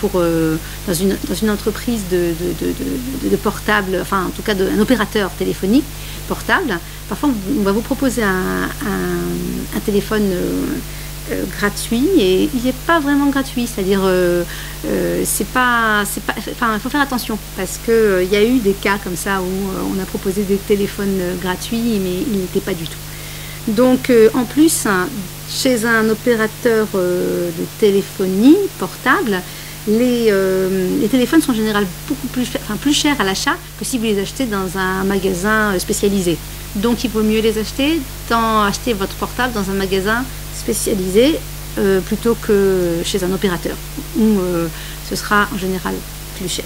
dans une entreprise de portable, enfin en tout cas un opérateur téléphonique portable, parfois on va vous proposer un téléphone gratuit et il n'est pas vraiment gratuit, c'est-à-dire enfin, il faut faire attention parce que il y a eu des cas comme ça où on a proposé des téléphones gratuits mais ils n'étaient pas du tout. Donc en plus, chez un opérateur de téléphonie portable, les téléphones sont en général beaucoup plus chers à l'achat que si vous les achetez dans un magasin spécialisé. Donc il vaut mieux les acheter acheter votre portable dans un magasin spécialisé plutôt que chez un opérateur où ce sera en général plus cher.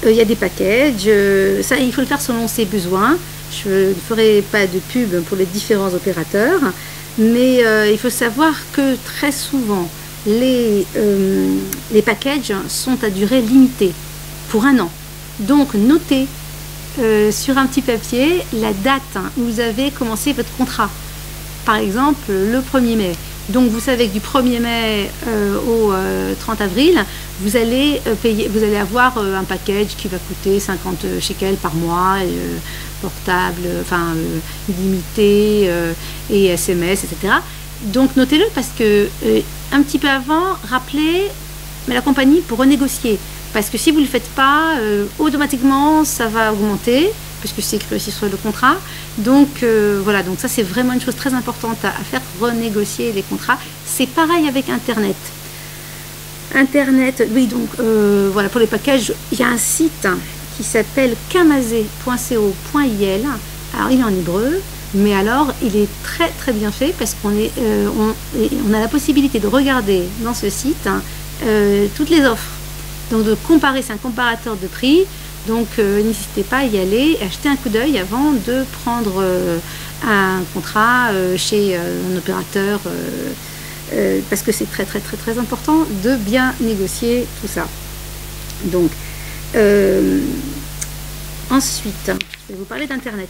Il y a des packages, ça il faut le faire selon ses besoins. Je ne ferai pas de pub pour les différents opérateurs, mais il faut savoir que très souvent les packages sont à durée limitée pour 1 an. Donc notez sur un petit papier la date où vous avez commencé votre contrat. Par exemple le 1er mai. Donc vous savez que du 1er mai au 30 avril, vous allez avoir un package qui va coûter 50 shekels par mois, portable, enfin illimité et SMS, etc. Donc notez-le parce que un petit peu avant, rappelez la compagnie pour renégocier. Parce que si vous ne le faites pas, automatiquement ça va augmenter, puisque c'est écrit aussi sur le contrat. Donc voilà, donc ça c'est vraiment une chose très importante à faire, renégocier les contrats. C'est pareil avec Internet. Internet, oui, donc voilà, pour les packages, il y a un site qui s'appelle kamazé.co.il. Alors il est en hébreu, mais alors il est très très bien fait parce qu'on a la possibilité de regarder dans ce site toutes les offres. Donc de comparer, c'est un comparateur de prix. Donc n'hésitez pas à y aller, acheter un coup d'œil avant de prendre un contrat chez un opérateur parce que c'est très très très très important de bien négocier tout ça. Donc ensuite, je vais vous parler d'Internet.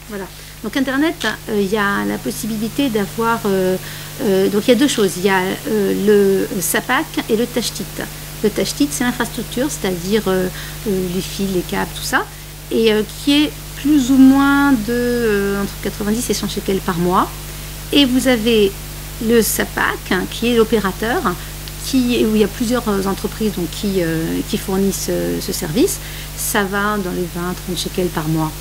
Voilà. Donc Internet, il y a la possibilité d'avoir donc il y a 2 choses. Il y a le SAPAC et le Tashtit. Le Tashtit, c'est l'infrastructure, c'est-à-dire les fils, les câbles, tout ça, et qui est plus ou moins entre 90 et 100 shekels par mois. Et vous avez le SAPAC, qui est l'opérateur, où il y a plusieurs entreprises donc, qui fournissent ce service. Ça va dans les 20-30 shekels par mois.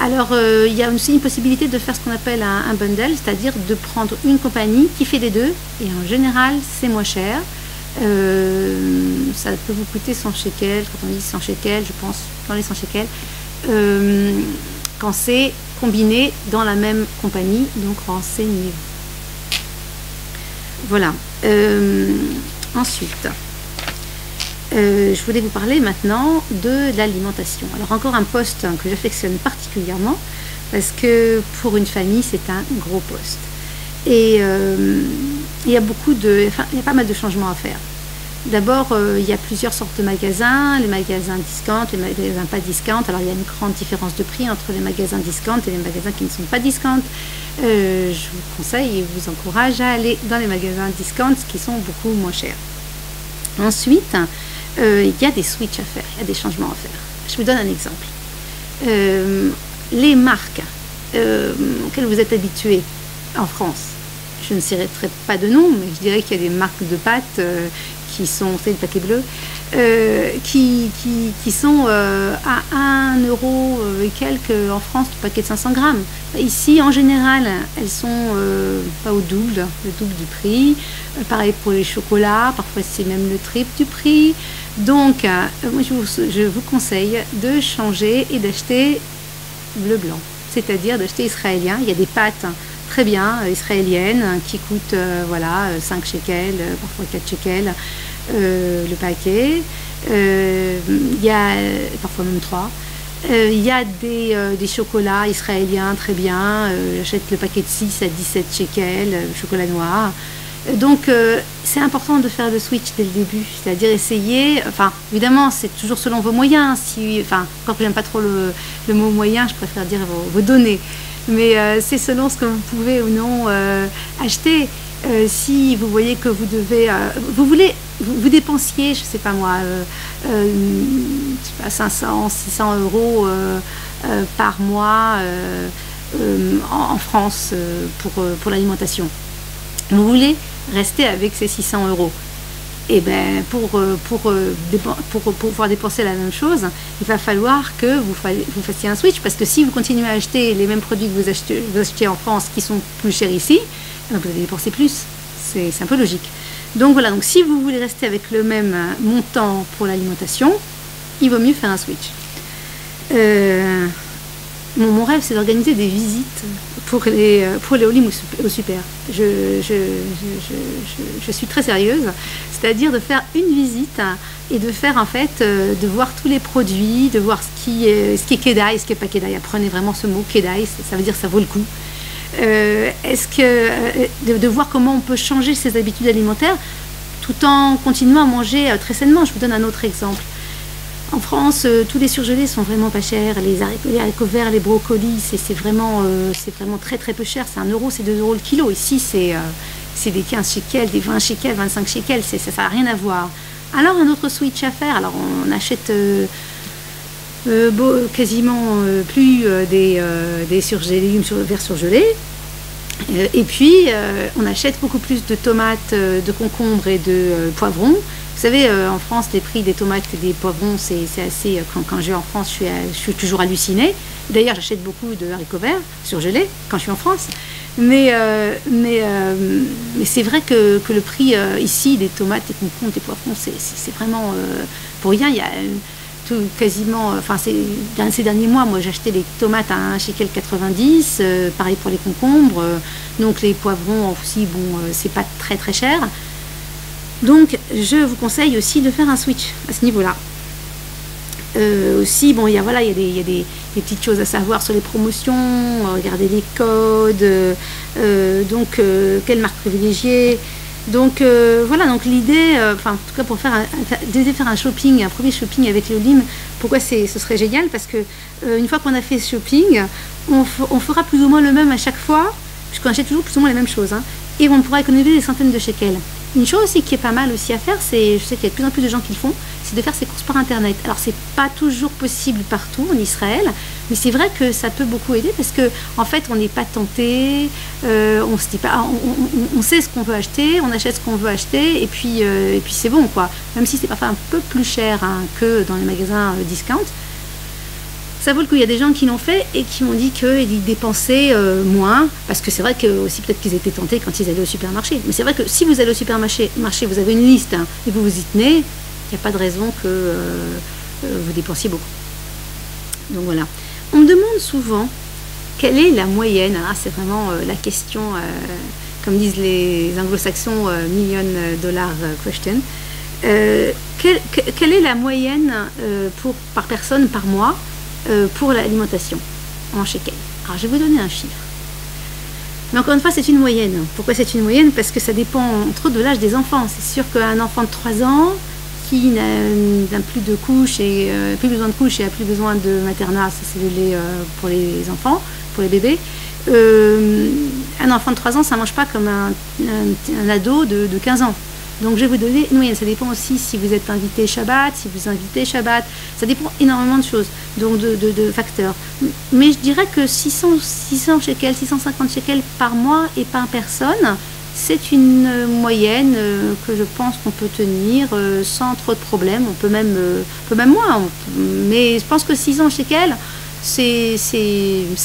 Alors, il y a aussi une possibilité de faire ce qu'on appelle un bundle, c'est-à-dire de prendre une compagnie qui fait les deux, et en général, c'est moins cher. Ça peut vous coûter 100 shekels, quand on dit 100 shekels, je pense dans les 100 shekels, quand c'est combiné dans la même compagnie, donc renseignez-vous. Voilà. Ensuite, je voulais vous parler maintenant de l'alimentation. Alors encore un poste que j'affectionne particulièrement parce que pour une famille c'est un gros poste. Et il y a pas mal de changements à faire. D'abord, il y a plusieurs sortes de magasins, les magasins discount, les magasins pas discount. Alors il y a une grande différence de prix entre les magasins discount et les magasins qui ne sont pas discount. Je vous conseille et vous encourage à aller dans les magasins discount qui sont beaucoup moins chers. Ensuite, il y a des switches à faire, il y a des changements à faire. Je vous donne un exemple. Les marques auxquelles vous êtes habitués en France, je ne citerai pas de nom, mais je dirais qu'il y a des marques de pâtes qui sont, c'est le paquet bleu, qui sont à 1 euro et quelques en France, le paquet de 500 grammes. Ici, en général, elles sont pas au double, le double du prix. Pareil pour les chocolats, parfois c'est même le triple du prix. Donc, moi, je vous conseille de changer et d'acheter bleu-blanc, c'est-à-dire d'acheter israélien. Il y a des pâtes très bien israéliennes qui coûtent voilà, 5 shekels, parfois 4 shekels le paquet. Il y a parfois même 3. Il y a des chocolats israéliens très bien. J'achète le paquet de 6 à 17 shekels, chocolat noir. Donc c'est important de faire le switch dès le début, c'est-à-dire essayer, enfin évidemment c'est toujours selon vos moyens, encore que j'aime pas trop le mot moyen, je préfère dire vos données, mais c'est selon ce que vous pouvez ou non acheter. Si vous voyez que vous devez, vous dépensiez, je sais pas moi, 500, 600 euros par mois en France pour l'alimentation. vous voulez rester avec ces 600 euros. Et bien, pour pouvoir dépenser la même chose, il va falloir que vous fassiez un switch, parce que si vous continuez à acheter les mêmes produits que vous achetez en France, qui sont plus chers ici, vous allez dépenser plus. C'est un peu logique. Donc voilà, donc si vous voulez rester avec le même montant pour l'alimentation, il vaut mieux faire un switch. Mon rêve, c'est d'organiser des visites pour les Olim au super. Je suis très sérieuse, c'est-à-dire de faire une visite et de faire en fait, de voir tous les produits, de voir ce qui est Kedai, ce qui est pas Kedai. Apprenez vraiment ce mot Kedai, ça veut dire ça vaut le coup. De voir comment on peut changer ses habitudes alimentaires tout en continuant à manger très sainement. Je vous donne un autre exemple. En France, tous les surgelés sont vraiment pas chers. Les haricots verts, les brocolis, c'est vraiment très très peu cher. C'est 1 euro, c'est 2 euros le kilo. Ici, c'est des 15 shekels, des 20 shekels, 25 shekels. Ça n'a rien à voir. Alors, un autre switch à faire. Alors, on achète quasiment plus des légumes verts surgelés. Et puis, on achète beaucoup plus de tomates, de concombres et de poivrons. Vous savez, en France, les prix des tomates et des poivrons, c'est assez... Quand je vais en France, je suis toujours hallucinée. D'ailleurs, j'achète beaucoup de haricots verts surgelés quand je suis en France. Mais c'est vrai que le prix ici des tomates, des concombres, des poivrons, c'est vraiment pour rien. Il y a quasiment... Enfin, ces derniers mois, moi, j'achetais les tomates à 1,90 shekel, pareil pour les concombres. Donc, les poivrons aussi, bon, c'est pas très très cher. Donc, je vous conseille aussi de faire un switch à ce niveau-là. Aussi, bon, il y a des petites choses à savoir sur les promotions, regarder les codes, quelle marque privilégier. Donc, voilà, donc l'idée, en tout cas pour faire un shopping, un premier shopping avec les Olim, pourquoi ce serait génial? Parce que une fois qu'on a fait ce shopping, on fera plus ou moins le même à chaque fois, puisqu'on achète toujours plus ou moins les mêmes choses, hein, et on pourra économiser des centaines de shekels. Une chose aussi qui est pas mal aussi à faire, je sais qu'il y a de plus en plus de gens qui le font, c'est de faire ses courses par internet. Alors c'est pas toujours possible partout en Israël, mais c'est vrai que ça peut beaucoup aider parce que en fait on n'est pas tenté, on se dit pas, on sait ce qu'on veut acheter, on achète ce qu'on veut acheter et puis c'est bon quoi. Même si c'est parfois un peu plus cher hein, que dans les magasins discount. Ça vaut le coup. Il y a des gens qui l'ont fait et qui m'ont dit qu'ils dépensaient moins, parce que c'est vrai que aussi peut-être qu'ils étaient tentés quand ils allaient au supermarché. Mais c'est vrai que si vous allez au supermarché, vous avez une liste hein, et vous vous y tenez, il n'y a pas de raison que vous dépensiez beaucoup. Donc voilà. On me demande souvent quelle est la moyenne. Alors c'est vraiment la question, comme disent les anglo-saxons, $1,000,000 question. Quelle est la moyenne par personne par mois pour l'alimentation en shekels? Alors je vais vous donner un chiffre. Mais encore une fois, c'est une moyenne. Pourquoi c'est une moyenne? Parce que ça dépend entre autres de l'âge des enfants. C'est sûr qu'un enfant de 3 ans qui n'a plus de couches et plus besoin de couches et a plus besoin de maternat, ça c'est le lait pour les enfants, pour les bébés. Un enfant de 3 ans, ça ne mange pas comme un ado de 15 ans. Donc je vais vous donner une moyenne. Ça dépend aussi si vous êtes invité Shabbat, si vous invitez Shabbat. Ça dépend énormément de choses, donc de facteurs. Mais je dirais que 600 shekels, 650 shekels par mois et par personne, c'est une moyenne que je pense qu'on peut tenir sans trop de problèmes. On peut même moins. Mais je pense que 600 shekels, c'est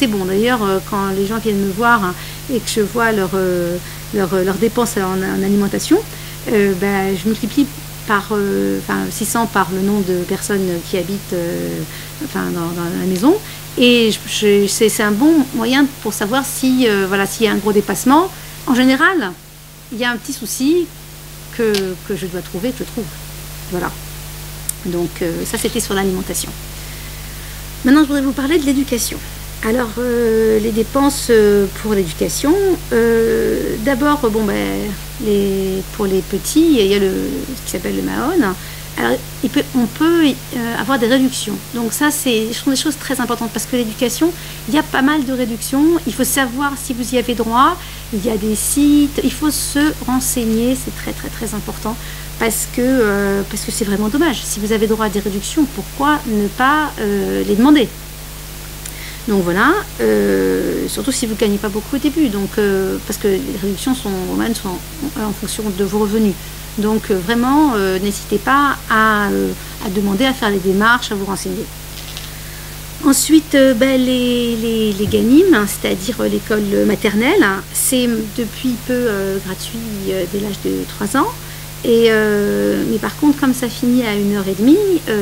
bon. D'ailleurs, quand les gens viennent me voir hein, et que je vois leurs dépenses en alimentation, je multiplie par 600 par le nombre de personnes qui habitent dans la maison et c'est un bon moyen pour savoir s'il y a un gros dépassement. En général, il y a un petit souci que je dois trouver, que je trouve. Voilà. Donc ça c'était sur l'alimentation. Maintenant je voudrais vous parler de l'éducation. Alors, les dépenses pour l'éducation, d'abord, pour les petits, il y a ce qui s'appelle le Mahon. Alors, on peut avoir des réductions. Donc ça, ce sont des choses très importantes parce que l'éducation, il y a pas mal de réductions. Il faut savoir si vous y avez droit. Il y a des sites. Il faut se renseigner. C'est très, très, très important parce que c'est vraiment dommage. Si vous avez droit à des réductions, pourquoi ne pas les demander ? Donc voilà, surtout si vous ne gagnez pas beaucoup au début, donc, parce que les réductions sont en fonction de vos revenus. Donc vraiment, n'hésitez pas à demander, à faire les démarches, à vous renseigner. Ensuite, les GANIM, c'est-à-dire l'école maternelle, c'est depuis peu gratuit dès l'âge de 3 ans. Mais par contre, comme ça finit à 1h30,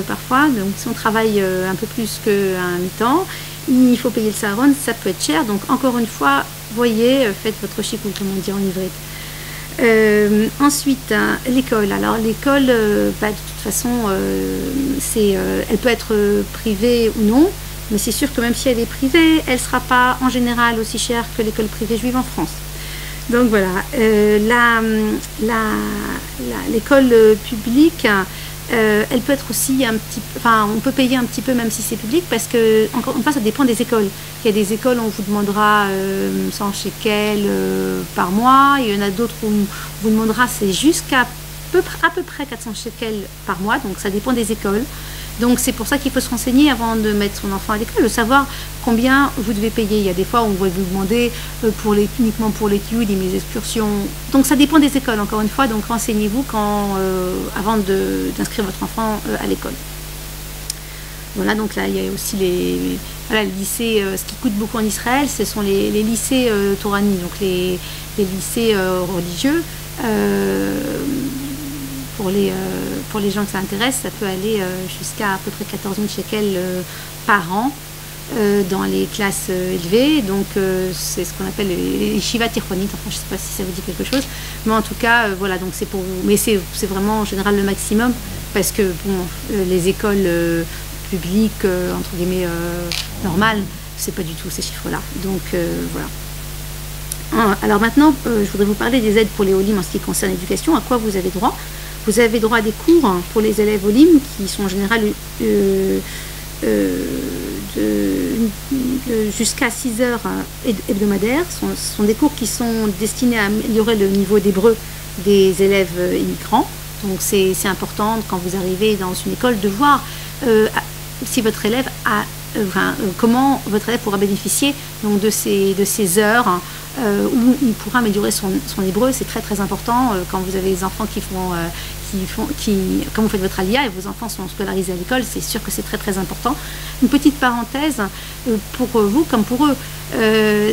parfois, donc si on travaille un peu plus qu'un mi-temps, il faut payer le saron, ça peut être cher. Donc encore une fois, voyez, faites votre chicoule, comme on dit en ivrite. Ensuite, l'école. Alors l'école, de toute façon, elle peut être privée ou non, mais c'est sûr que même si elle est privée, elle ne sera pas en général aussi chère que l'école privée juive en France. Donc voilà, l'école publique, elle peut être aussi un petit peu, enfin on peut payer un petit peu même si c'est public, parce que encore une fois ça dépend des écoles. Il y a des écoles où on vous demandera 100 shekels par mois, il y en a d'autres où on vous demandera c'est jusqu'à à peu près 400 shekels par mois, donc ça dépend des écoles. Donc c'est pour ça qu'il faut se renseigner avant de mettre son enfant à l'école, de savoir combien vous devez payer. Il y a des fois où on va vous demander uniquement pour l'étude et les excursions. Donc ça dépend des écoles, encore une fois, donc renseignez-vous avant d'inscrire votre enfant à l'école. Voilà, donc là il y a aussi les lycées, ce qui coûte beaucoup en Israël, ce sont les lycées Torani, donc les lycées religieux. Pour les gens que ça intéresse, ça peut aller jusqu'à peu près 14 000 shekels par an dans les classes élevées. Donc c'est ce qu'on appelle les yeshiva tichonit. Enfin, je ne sais pas si ça vous dit quelque chose, mais en tout cas, voilà. Donc c'est pour vous. Mais c'est vraiment en général le maximum, parce que bon, les écoles publiques entre guillemets normales, c'est pas du tout ces chiffres-là. Donc voilà. Alors maintenant, je voudrais vous parler des aides pour les Olim en ce qui concerne l'éducation. À quoi vous avez droit? Vous avez droit à des cours pour les élèves Olim qui sont en général jusqu'à 6 heures hebdomadaires. Ce sont des cours qui sont destinés à améliorer le niveau d'hébreu des élèves immigrants. Donc c'est important quand vous arrivez dans une école de voir si votre élève comment votre élève pourra bénéficier donc, de ces heures où il pourra améliorer son hébreu. C'est très très important quand vous avez des enfants quand vous faites votre alia et vos enfants sont scolarisés à l'école, c'est sûr que c'est très très important. Une petite parenthèse, pour vous comme pour eux,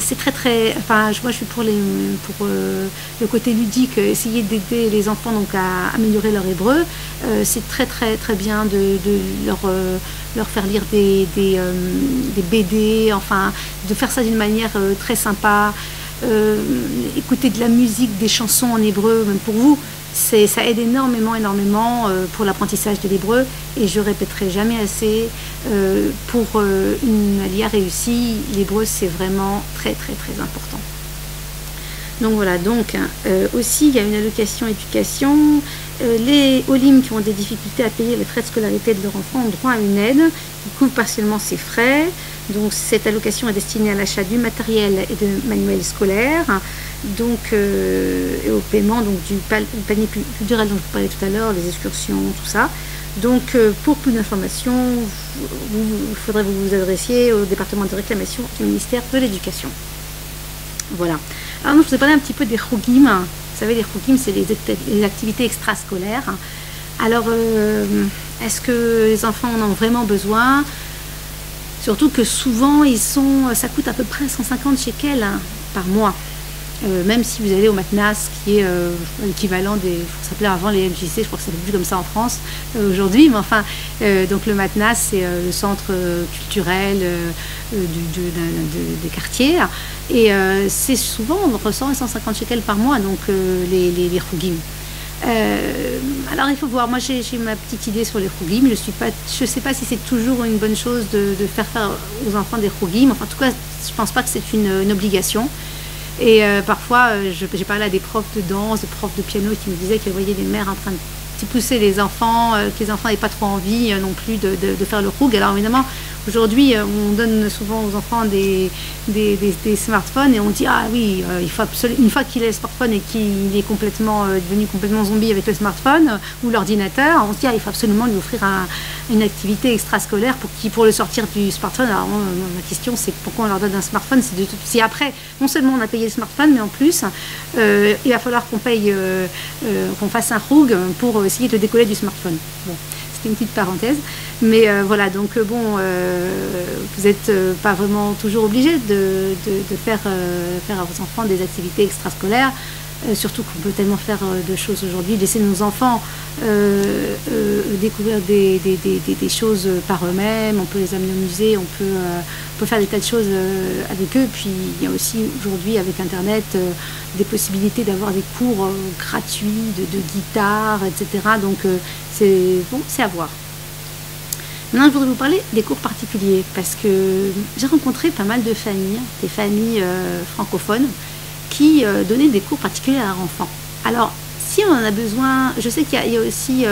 c'est très très, enfin moi je suis pour le côté ludique, essayer d'aider les enfants donc à améliorer leur hébreu. C'est très très très bien de leur faire lire des BD, enfin de faire ça d'une manière très sympa, écouter de la musique, des chansons en hébreu, même pour vous. Ça aide énormément pour l'apprentissage de l'hébreu, et je répéterai jamais assez, pour une alia réussie, l'hébreu c'est vraiment très très très important. Donc voilà, donc aussi il y a une allocation éducation. Les Olim qui ont des difficultés à payer les frais de scolarité de leur enfant ont droit à une aide qui couvre partiellement ses frais. Donc cette allocation est destinée à l'achat du matériel et de manuels scolaires, donc et au paiement donc du panier culturel dont je parlais tout à l'heure, les excursions, tout ça. Donc pour plus d'informations, il faudrait que vous vous adressiez au département de réclamation du ministère de l'Éducation. Voilà. Alors nous, je vous ai parlé un petit peu des chougim. Vous savez, les chougim, c'est les activités extrascolaires. Alors, est-ce que les enfants en ont vraiment besoin? Surtout que souvent, ça coûte à peu près 150 shekels par mois. Même si vous allez au matnas, qui est l'équivalent ça s'appelait avant les MJC, je crois que ça s'appelle plus comme ça en France aujourd'hui, mais enfin, donc le matnas, c'est le centre culturel des quartiers, et c'est souvent entre 100 et 150 shekels par mois, donc les chougim. Alors il faut voir, moi j'ai ma petite idée sur les chougim, je ne sais pas si c'est toujours une bonne chose de faire aux enfants des chougim, enfin en tout cas je ne pense pas que c'est une obligation. Et parfois, j'ai parlé à des profs de danse, des profs de piano qui me disaient qu'elles voyaient les mères en train de pousser les enfants, que les enfants n'avaient pas trop envie non plus de faire le choug. Alors évidemment, Aujourd'hui, on donne souvent aux enfants des smartphones et on dit ah oui, il faut une fois qu'il a le smartphone et qu'il est complètement devenu complètement zombie avec le smartphone ou l'ordinateur, on se dit ah, il faut absolument lui offrir une activité extrascolaire pour le sortir du smartphone. Alors ma question c'est pourquoi on leur donne un smartphone, c'est après non seulement on a payé le smartphone, mais en plus il va falloir qu'on paye qu'on fasse un roug pour essayer de le décoller du smartphone. Bon. C'était une petite parenthèse, mais voilà, donc bon, vous n'êtes pas vraiment toujours obligé de faire à vos enfants des activités extrascolaires, surtout qu'on peut tellement faire de choses aujourd'hui, laisser nos enfants découvrir des choses par eux-mêmes, on peut les amener au musée, on peut faire des tas de choses avec eux, puis il y a aussi aujourd'hui avec Internet des possibilités d'avoir des cours gratuits de guitare, etc. Donc c'est bon, c'est à voir. Maintenant, je voudrais vous parler des cours particuliers parce que j'ai rencontré pas mal de familles, des familles francophones qui donnaient des cours particuliers à leurs enfants. Alors, si on en a besoin, je sais qu'il y a aussi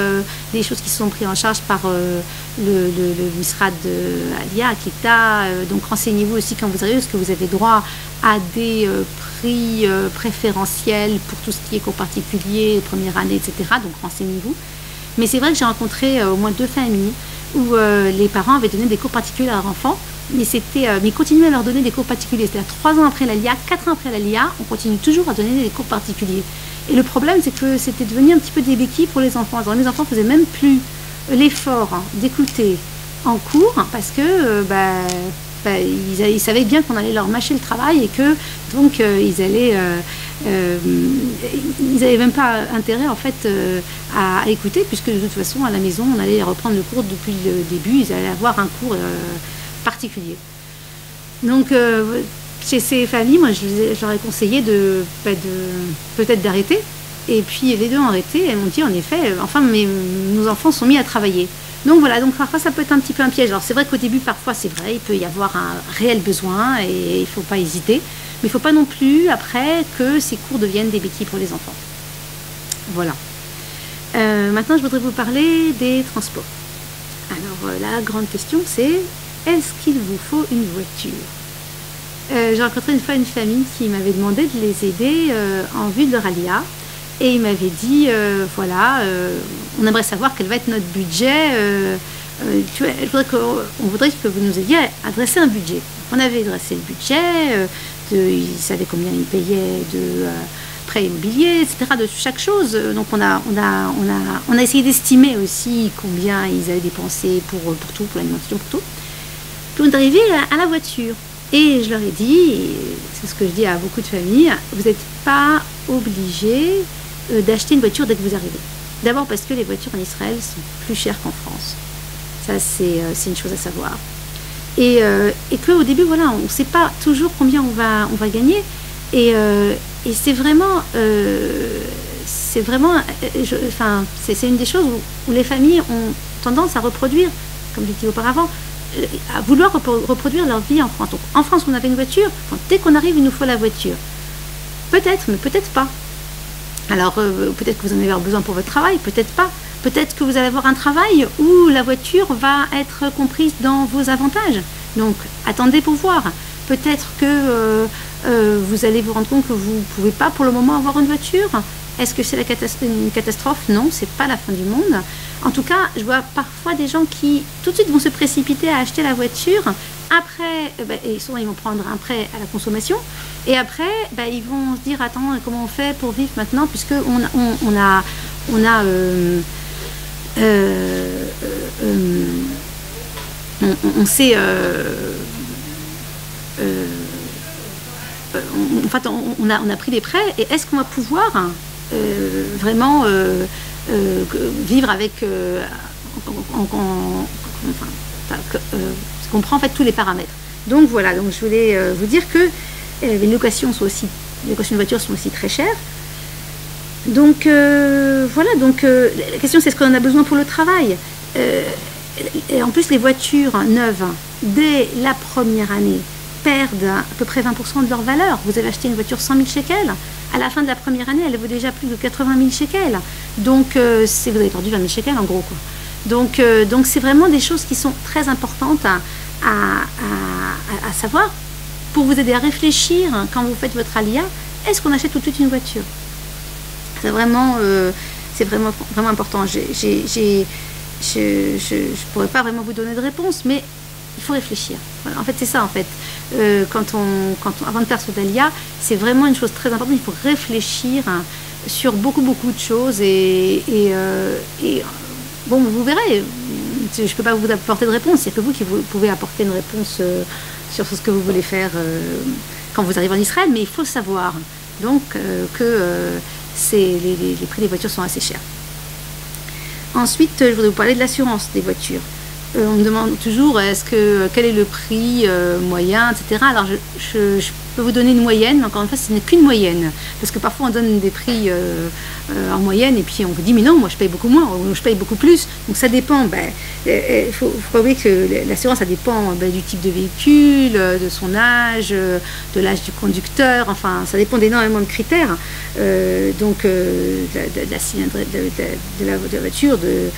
des choses qui sont prises en charge par le MISRAD Alia, Akita, donc renseignez-vous aussi quand vous arrivez, parce que vous avez droit à des prix préférentiels pour tout ce qui est cours particuliers, première année, etc. Donc renseignez-vous. Mais c'est vrai que j'ai rencontré au moins 2 familles où les parents avaient donné des cours particuliers à leurs enfants, mais ils continuaient à leur donner des cours particuliers. C'est-à-dire 3 ans après l'ALIA, 4 ans après l'ALIA, on continue toujours à donner des cours particuliers. Et le problème, c'est que c'était devenu un petit peu des béquilles pour les enfants. Alors, les enfants ne faisaient même plus l'effort d'écouter en cours parce que ils savaient bien qu'on allait leur mâcher le travail et que donc ils n'avaient même pas intérêt en fait à écouter, puisque de toute façon à la maison on allait reprendre le cours depuis le début, ils allaient avoir un cours particulier. Donc chez ces familles, moi je leur ai conseillé peut-être d'arrêter, et puis les 2 ont arrêté, elles m'ont dit en effet, enfin nos enfants sont mis à travailler. Donc voilà, donc parfois ça peut être un petit peu un piège. Alors c'est vrai qu'au début parfois c'est vrai, il peut y avoir un réel besoin et il ne faut pas hésiter, mais il ne faut pas non plus après que ces cours deviennent des béquilles pour les enfants. Voilà. Maintenant je voudrais vous parler des transports. Alors la grande question c'est, est-ce qu'il vous faut une voiture? J'ai rencontré une fois une famille qui m'avait demandé de les aider en vue de leur alia. Et il m'avait dit, voilà, on aimerait savoir quel va être notre budget. On voudrait que vous nous aidiez à dresser un budget. On avait dressé le budget, ils savaient combien ils payaient de prêts immobiliers, etc., de chaque chose. Donc on a essayé d'estimer aussi combien ils avaient dépensé pour tout, pour l'alimentation, pour tout. Puis on est arrivé à la voiture. Et je leur ai dit, et c'est ce que je dis à beaucoup de familles, vous n'êtes pas obligés d'acheter une voiture dès que vous arrivez. D'abord parce que les voitures en Israël sont plus chères qu'en France. Ça, c'est une chose à savoir. Et qu'au début, voilà, on ne sait pas toujours combien on va gagner. Et c'est vraiment, c'est une des choses où les familles ont tendance à reproduire, comme je l'ai dit auparavant, à vouloir reproduire leur vie en France. Donc, en France, on avait une voiture. Enfin, dès qu'on arrive, il nous faut la voiture. Peut-être, mais peut-être pas. Alors, peut-être que vous en avez besoin pour votre travail, peut-être pas. Peut-être que vous allez avoir un travail où la voiture va être comprise dans vos avantages. Donc, attendez pour voir. Peut-être que vous allez vous rendre compte que vous ne pouvez pas pour le moment avoir une voiture. Est-ce que c'est une catastrophe? Non, c'est pas la fin du monde. En tout cas, je vois parfois des gens qui tout de suite vont se précipiter à acheter la voiture. Après, et souvent ils vont prendre un prêt à la consommation. Et après, ils vont se dire, attends, comment on fait pour vivre maintenant, puisque on sait... en fait, on a pris des prêts, et est-ce qu'on va pouvoir vraiment vivre avec qu'on prend en fait tous les paramètres. Donc voilà, donc je voulais vous dire que les locations de voitures sont aussi très chères. Donc voilà, donc la question c'est ce qu'on en a besoin pour le travail. Et en plus les voitures neuves dès la première année perdent à peu près 20% de leur valeur. Vous avez acheté une voiture 100 000 shekels, à la fin de la première année, elle vaut déjà plus de 80 000 shekels. Donc, vous avez perdu 20 000 shekels en gros, quoi. Donc c'est vraiment des choses qui sont très importantes à savoir, pour vous aider à réfléchir quand vous faites votre alia, est-ce qu'on achète tout de suite une voiture? C'est vraiment important. Je pourrais pas vraiment vous donner de réponse, mais il faut réfléchir. Voilà, en fait, c'est ça, en fait. Avant de faire ce dalia, c'est vraiment une chose très importante. Il faut réfléchir sur beaucoup de choses bon, vous verrez. Je ne peux pas vous apporter de réponse. Il n'y a que vous qui pouvez apporter une réponse sur ce que vous voulez faire quand vous arrivez en Israël, mais il faut savoir donc que les prix des voitures sont assez chers. Ensuite, je voudrais vous parler de l'assurance des voitures. On me demande toujours quel est le prix moyen, etc. Alors je peux vous donner une moyenne, mais encore une fois, ce n'est qu'une moyenne. Parce que parfois on donne des prix en moyenne et puis on vous dit mais non, moi je paye beaucoup moins, ou je paye beaucoup plus. Donc ça dépend. Faut pas oublier que l'assurance, ça dépend du type de véhicule, de son âge, de l'âge du conducteur. Enfin, ça dépend d'énormément de critères. Donc de la cylindrée de la voiture, de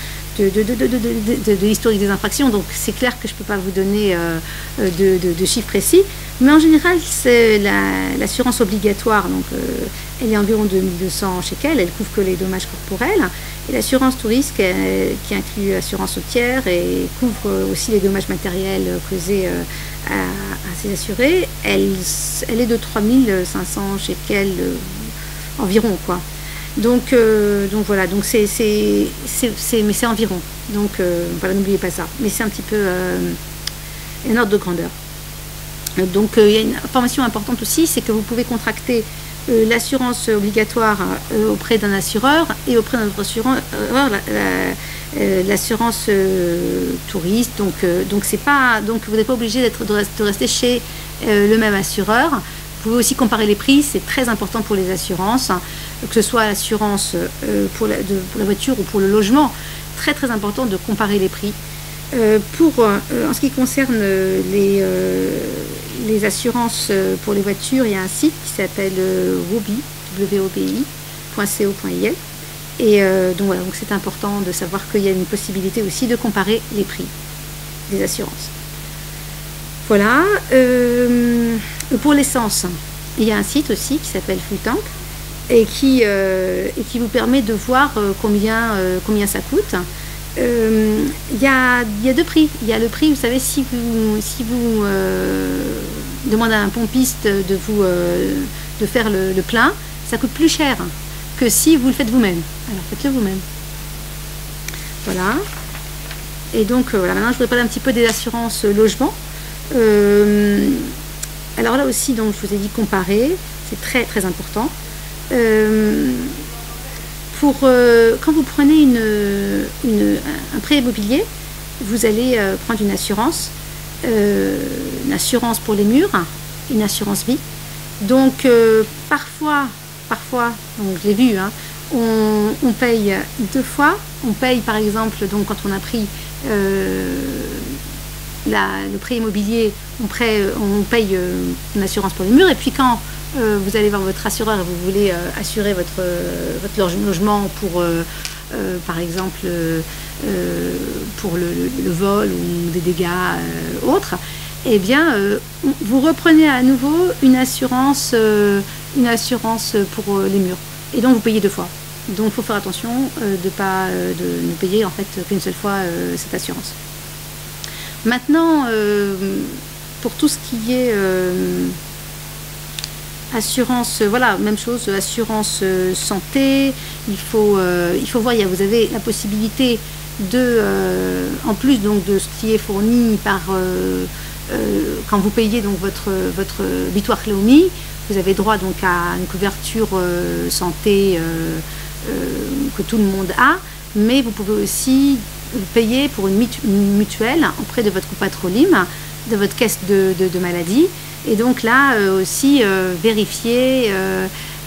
l'historique des infractions, donc c'est clair que je ne peux pas vous donner de chiffres précis, mais en général c'est l'assurance obligatoire, donc elle est environ 2200 shekels, elle couvre que les dommages corporels, et l'assurance tout risque qui inclut l'assurance routière et couvre aussi les dommages matériels causés à ces assurés, elle est de 3500 shekels environ, quoi. Donc voilà, donc mais c'est environ. Donc voilà, n'oubliez pas ça. Mais c'est un petit peu un ordre de grandeur. Donc il y a une information importante aussi, c'est que vous pouvez contracter l'assurance obligatoire auprès d'un assureur et auprès d'un autre assureur l'assurance touriste. Donc c'est pas, donc vous n'êtes pas obligé de rester chez le même assureur. Vous pouvez aussi comparer les prix, c'est très important pour les assurances, que ce soit l'assurance pour la voiture ou pour le logement. Très important de comparer les prix. En ce qui concerne les assurances pour les voitures, il y a un site qui s'appelle wobi.co.il. Et donc voilà, donc c'est important de savoir qu'il y a une possibilité aussi de comparer les prix des assurances. Voilà. Pour l'essence, il y a un site aussi qui s'appelle Full Tank et qui vous permet de voir combien ça coûte. Il y a deux prix. Il y a le prix, vous savez, si vous demandez à un pompiste de faire le plein, ça coûte plus cher que si vous le faites vous-même. Alors faites-le vous-même. Voilà. Et donc voilà, maintenant je voudrais parler un petit peu des assurances logement. Alors là aussi, donc, je vous ai dit comparer, c'est très important. Quand vous prenez un prêt immobilier, vous allez prendre une assurance pour les murs, une assurance vie. Donc parfois, donc je l'ai vu, hein, on paye deux fois. On paye par exemple, donc quand on a pris le prêt immobilier, on paye une assurance pour les murs, et puis quand vous allez voir votre assureur et vous voulez assurer votre logement pour par exemple pour le vol ou des dégâts autres, eh bien vous reprenez à nouveau une assurance pour les murs, et donc vous payez deux fois. Donc il faut faire attention de ne payer en fait qu'une seule fois cette assurance. Maintenant, pour tout ce qui est assurance, voilà, même chose, assurance santé, il faut voir, vous avez la possibilité en plus donc de ce qui est fourni par quand vous payez donc votre bitoire Leumi, vous avez droit donc à une couverture santé que tout le monde a, mais vous pouvez aussi payer pour une mutuelle auprès de votre compatrolim, de votre caisse de maladie, et donc là aussi vérifier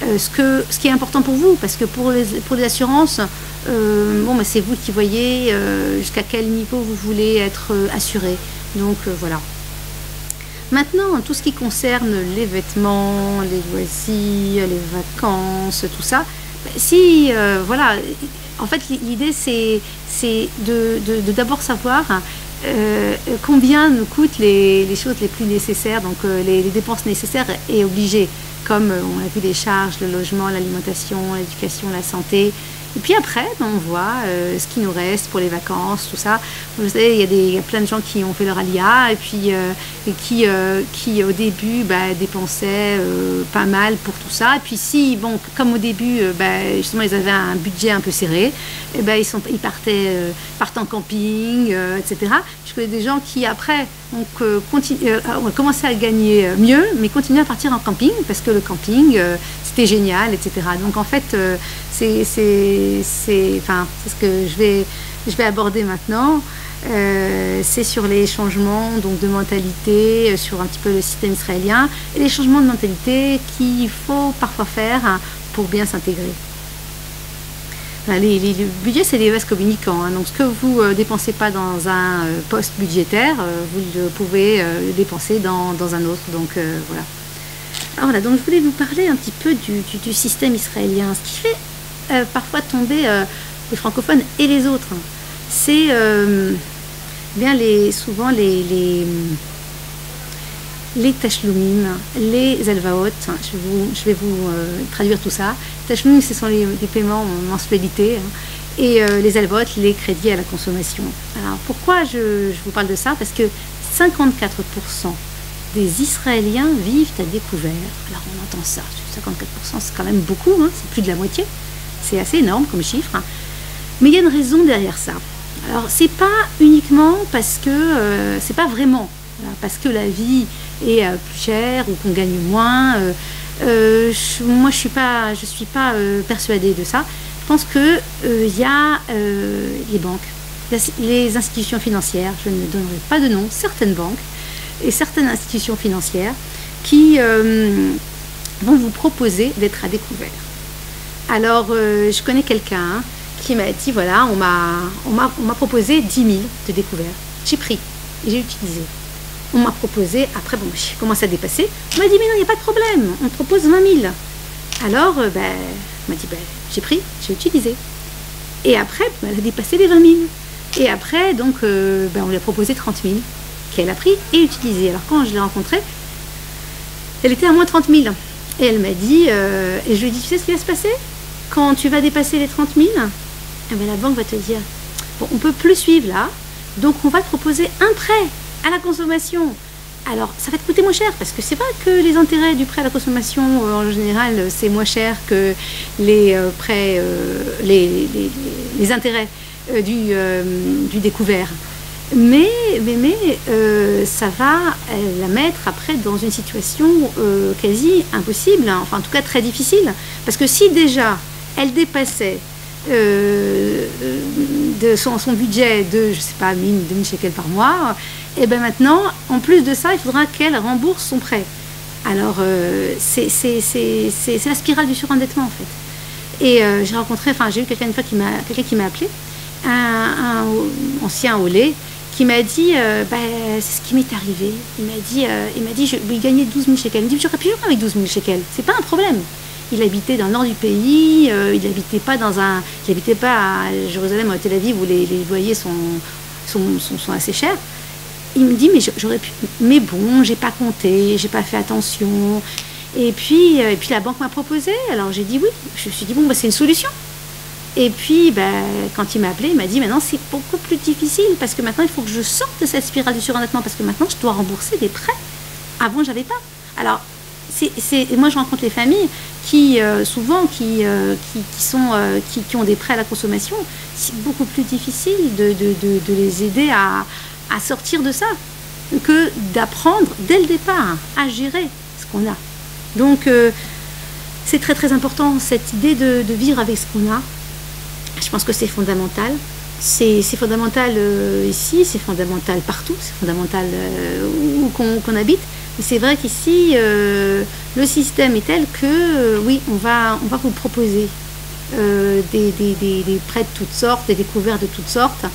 ce qui est important pour vous, parce que pour les assurances, c'est vous qui voyez jusqu'à quel niveau vous voulez être assuré. Donc voilà. Maintenant, tout ce qui concerne les vêtements, les loisirs, les vacances, tout ça, voilà, en fait l'idée c'est de d'abord savoir combien nous coûtent les choses les plus nécessaires, donc les dépenses nécessaires et obligées, comme on a vu les charges, le logement, l'alimentation, l'éducation, la santé. Et puis après, on voit ce qui nous reste pour les vacances, tout ça. Vous savez, il y a plein de gens qui ont fait leur alia et puis qui au début dépensaient pas mal pour tout ça. Et puis si, bon, comme au début, justement, ils avaient un budget un peu serré, et ils partent en camping, etc. Je connais des gens qui après ont commencé à gagner mieux, mais continuent à partir en camping parce que le camping, c'était génial, etc. Donc en fait, c'est ce que je vais aborder maintenant. C'est sur les changements donc, de mentalité, sur un petit peu le système israélien, et les changements de mentalité qu'il faut parfois faire pour bien s'intégrer. Le budget, c'est les vases communicants. Donc, ce que vous ne dépensez pas dans un poste budgétaire, vous le pouvez le dépenser dans un autre. Donc, voilà. Alors, voilà. Donc, je voulais vous parler un petit peu du système israélien. Ce qui fait parfois tomber les francophones et les autres. C'est souvent les tashlumim, les alvaot. Je vais vous traduire tout ça. Tashlumim, ce sont les paiements en mensualité, et les alvaot, les crédits à la consommation. Alors pourquoi je vous parle de ça? Parce que 54% des Israéliens vivent à découvert. Alors on entend ça, 54%, c'est quand même beaucoup, c'est plus de la moitié. C'est assez énorme comme chiffre. Mais il y a une raison derrière ça. Alors c'est pas uniquement parce que c'est pas vraiment parce que la vie est plus chère ou qu'on gagne moins. Moi je suis pas persuadée de ça. Je pense que il y a les banques, les institutions financières. Je ne donnerai pas de nom. Certaines banques et certaines institutions financières qui vont vous proposer d'être à découvert. Alors je connais quelqu'un qui m'a dit, voilà, on m'a proposé 10 000 de découvert. J'ai pris et j'ai utilisé. On m'a proposé, après, bon, j'ai commencé à dépasser. On m'a dit, mais non, il n'y a pas de problème, on te propose 20 000. Alors, on m'a dit, j'ai pris, j'ai utilisé. Et après, elle a dépassé les 20 000. Et après, donc, on lui a proposé 30 000, qu'elle a pris et utilisé. Alors, quand je l'ai rencontrée, elle était à moins 30 000. Et elle m'a dit, et je lui ai dit, tu sais ce qui va se passer quand tu vas dépasser les 30 000? La banque va te dire, bon, on ne peut plus suivre là, donc on va te proposer un prêt à la consommation. Alors, ça va te coûter moins cher, parce que c'est vrai que les intérêts du prêt à la consommation, en général, c'est moins cher que les prêts, les intérêts du découvert. Mais ça va la mettre après dans une situation quasi impossible, enfin en tout cas très difficile. Parce que si déjà elle dépassait de son budget de, je sais pas, 1000, 2000 shekels par mois, et bien maintenant, en plus de ça, il faudra qu'elle rembourse son prêt. Alors, c'est la spirale du surendettement, en fait. Et j'ai eu quelqu'un une fois qui m'a appelé, un ancien olé, qui m'a dit, c'est ce qui m'est arrivé. Il m'a dit, il gagnait 12 000 shekels. Il m'a dit, j'aurais pu vivre avec 12 000 shekels. C'est pas un problème. Il habitait dans le nord du pays, il n'habitait pas à Jérusalem ou à Tel Aviv où les loyers sont assez chers. Il me dit, mais j'aurais pu, mais bon, j'ai pas compté, j'ai pas fait attention. Et puis la banque m'a proposé, alors j'ai dit oui. Je me suis dit, bon, c'est une solution. Et puis, quand il m'a appelé, il m'a dit, maintenant c'est beaucoup plus difficile parce que maintenant il faut que je sorte de cette spirale du surendettement parce que maintenant je dois rembourser des prêts. Avant, j'avais pas. Alors, moi je rencontre les familles qui souvent qui ont des prêts à la consommation. C'est beaucoup plus difficile de les aider à sortir de ça que d'apprendre dès le départ à gérer ce qu'on a. Donc c'est très très important cette idée de vivre avec ce qu'on a. Je pense que c'est fondamental. C'est fondamental ici, c'est fondamental partout, c'est fondamental où qu'on habite. Mais c'est vrai qu'ici, le système est tel que, oui, on va vous proposer des prêts de toutes sortes, des découvertes de toutes sortes.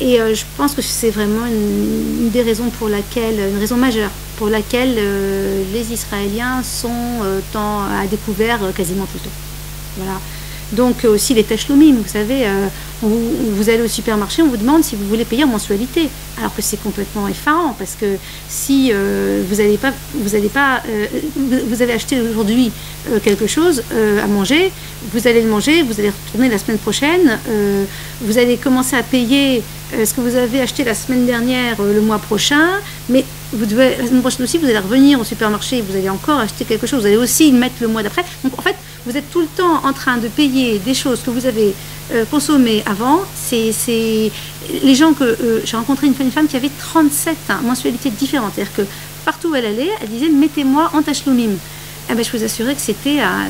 Et je pense que c'est vraiment une des raisons une raison majeure pour laquelle les Israéliens sont à découvert quasiment tout le temps. Voilà. Donc aussi les tashlumim, vous savez, Vous allez au supermarché, on vous demande si vous voulez payer en mensualité, alors que c'est complètement effarant, parce que si vous avez acheté aujourd'hui quelque chose à manger, vous allez le manger, vous allez retourner la semaine prochaine, vous allez commencer à payer ce que vous avez acheté la semaine dernière le mois prochain, mais la semaine prochaine aussi, vous allez revenir au supermarché, vous allez encore acheter quelque chose, vous allez aussi le mettre le mois d'après. Donc en fait, vous êtes tout le temps en train de payer des choses que vous avez consommées avant. C'est les gens que j'ai rencontré une femme qui avait 37 mensualités différentes, c'est-à-dire que partout où elle allait, elle disait mettez-moi en tachloumim. Eh ben, je vous assurais que c'était un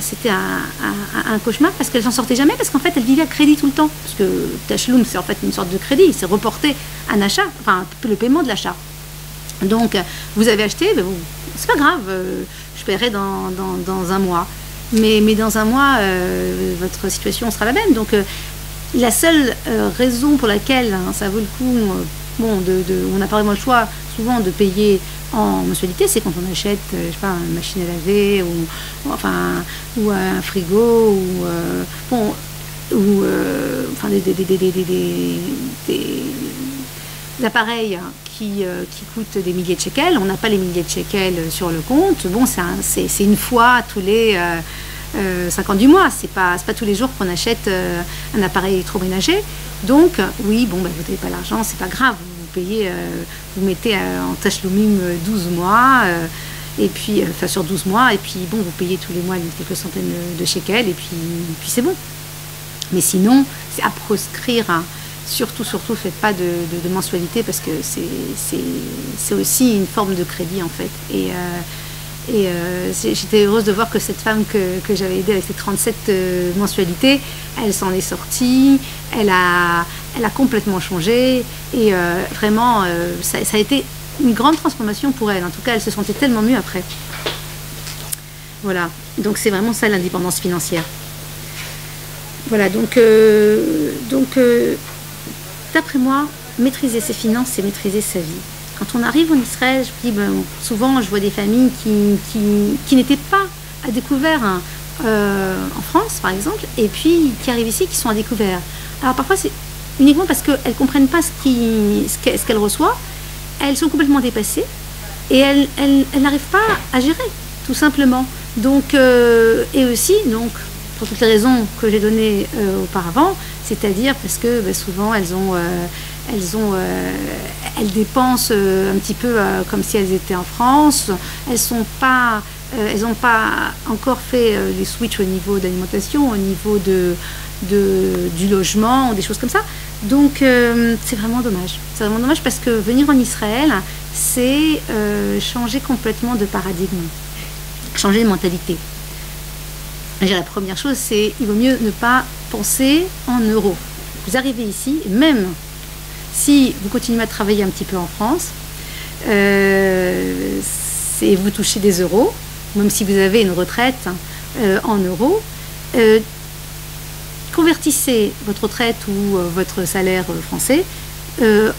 cauchemar parce qu'elle s'en sortait jamais, parce qu'en fait elle vivait à crédit tout le temps, parce que tachloum c'est en fait une sorte de crédit, c'est reporter un achat, enfin le paiement de l'achat. Donc vous avez acheté, ben, c'est pas grave, je paierai dans un mois, mais dans un mois votre situation sera la même. Donc la seule raison pour laquelle ça vaut le coup, on n'a pas vraiment le choix souvent de payer en mensualité, c'est quand on achète, je sais pas, une machine à laver ou un frigo enfin des appareils qui coûtent des milliers de shekels. On n'a pas les milliers de shekels sur le compte. Bon, c'est une fois tous les 50 du mois. C'est pas tous les jours qu'on achète un appareil électroménager. Donc, oui, bon, vous n'avez pas l'argent, c'est pas grave. Vous payez, vous mettez en tachloumim 12 mois, et puis, sur 12 mois, et puis, bon, vous payez tous les mois quelques centaines de shekels, et puis c'est bon. Mais sinon, c'est à proscrire. Surtout, faites pas de mensualité, parce que c'est aussi une forme de crédit, en fait. Et j'étais heureuse de voir que cette femme que j'avais aidée avec ses 37 mensualités, elle s'en est sortie, elle a complètement changé, et vraiment, ça a été une grande transformation pour elle. En tout cas, elle se sentait tellement mieux après. Voilà, donc c'est vraiment ça l'indépendance financière. Voilà, donc d'après moi, maîtriser ses finances, c'est maîtriser sa vie. Quand on arrive en Israël, je dis, souvent je vois des familles qui n'étaient pas à découvert en France, par exemple, et puis qui arrivent ici, qui sont à découvert. Alors parfois, c'est uniquement parce qu'elles ne comprennent pas ce qu'elles reçoivent, elles sont complètement dépassées, et elles n'arrivent pas à gérer, tout simplement. Donc, et aussi, donc, pour toutes les raisons que j'ai données auparavant, c'est-à-dire parce que souvent elles dépensent un petit peu comme si elles étaient en France. Elles n'ont pas encore fait les switches au niveau d'alimentation, au niveau du logement, des choses comme ça. Donc c'est vraiment dommage. C'est vraiment dommage parce que venir en Israël, c'est changer complètement de paradigme, changer de mentalité. La première chose, c'est il vaut mieux ne pas penser en euros. Vous arrivez ici, même si vous continuez à travailler un petit peu en France, vous touchez des euros, même si vous avez une retraite en euros, convertissez votre retraite ou votre salaire français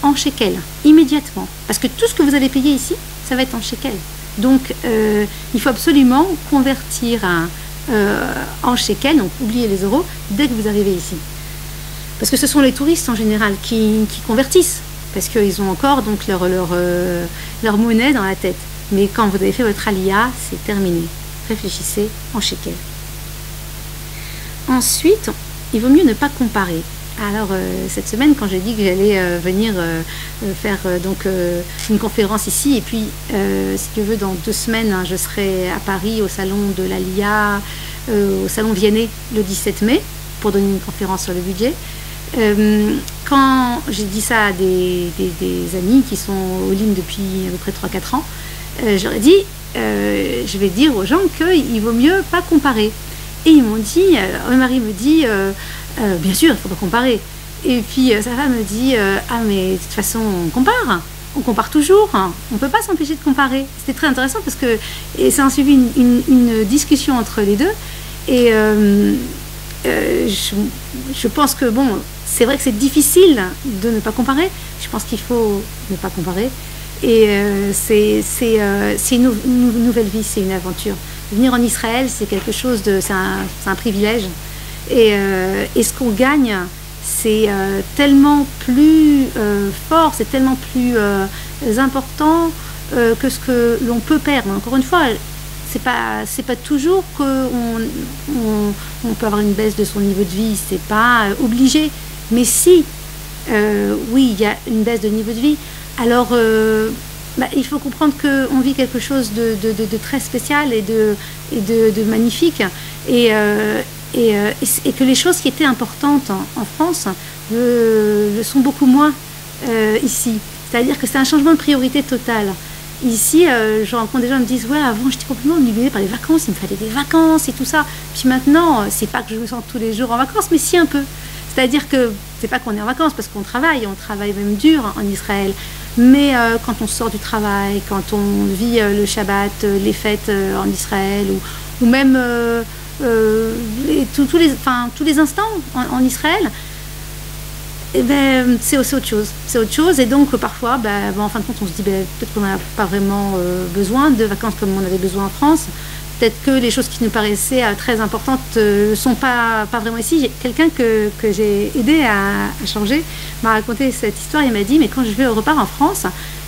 en shekels immédiatement. Parce que tout ce que vous allez payer ici, ça va être en shekels. Donc, il faut absolument convertir en shekels, donc oubliez les euros, dès que vous arrivez ici. Parce que ce sont les touristes en général qui convertissent, parce qu'ils ont encore donc leur monnaie dans la tête. Mais quand vous avez fait votre aliyah, c'est terminé. Réfléchissez en shekels. Ensuite, il vaut mieux ne pas comparer. Alors, cette semaine, quand j'ai dit que j'allais venir faire une conférence ici, et puis, si tu veux, dans 2 semaines, je serai à Paris au salon de l'Aliyah, au salon Vianney, le 17 mai, pour donner une conférence sur le budget. Quand j'ai dit ça à des amis qui sont au LIM depuis à peu près 3-4 ans, j'aurais dit, je vais dire aux gens qu'il vaut mieux pas comparer. Et ils m'ont dit, mon mari me dit, bien sûr, il ne faut pas comparer. Et puis sa femme me dit, ah mais de toute façon on compare toujours, on ne peut pas s'empêcher de comparer. C'était très intéressant parce que ça a suivi une discussion entre les deux. Et je pense que bon, c'est vrai que c'est difficile de ne pas comparer. Je pense qu'il faut ne pas comparer. Et c'est une nouvelle vie, c'est une aventure. Venir en Israël, c'est quelque chose c'est un privilège. Et ce qu'on gagne, c'est tellement plus fort, c'est tellement plus important que ce que l'on peut perdre. Encore une fois, c'est pas toujours qu'on on peut avoir une baisse de son niveau de vie, c'est pas obligé. Mais si, oui, il y a une baisse de niveau de vie, alors il faut comprendre qu'on vit quelque chose de très spécial et de magnifique. Et que les choses qui étaient importantes en France le sont beaucoup moins ici. C'est-à-dire que c'est un changement de priorité total. Ici, je rencontre des gens qui me disent « Ouais, avant, j'étais complètement obnubilée par les vacances, il me fallait des vacances et tout ça. Puis maintenant, c'est pas que je me sens tous les jours en vacances, mais si un peu. » C'est-à-dire que c'est pas qu'on est en vacances parce qu'on travaille même dur en Israël. Mais quand on sort du travail, quand on vit le Shabbat, les fêtes en Israël, ou même tous les instants en Israël, et ben, c'est aussi autre chose. C'est autre chose. Et donc, parfois, en fin de compte, on se dit peut-être qu'on n'a pas vraiment besoin de vacances comme on avait besoin en France. Peut-être que les choses qui nous paraissaient très importantes ne sont pas vraiment ici. Quelqu'un que j'ai aidé à changer m'a raconté cette histoire. Il m'a dit, mais quand je vais au repas en France,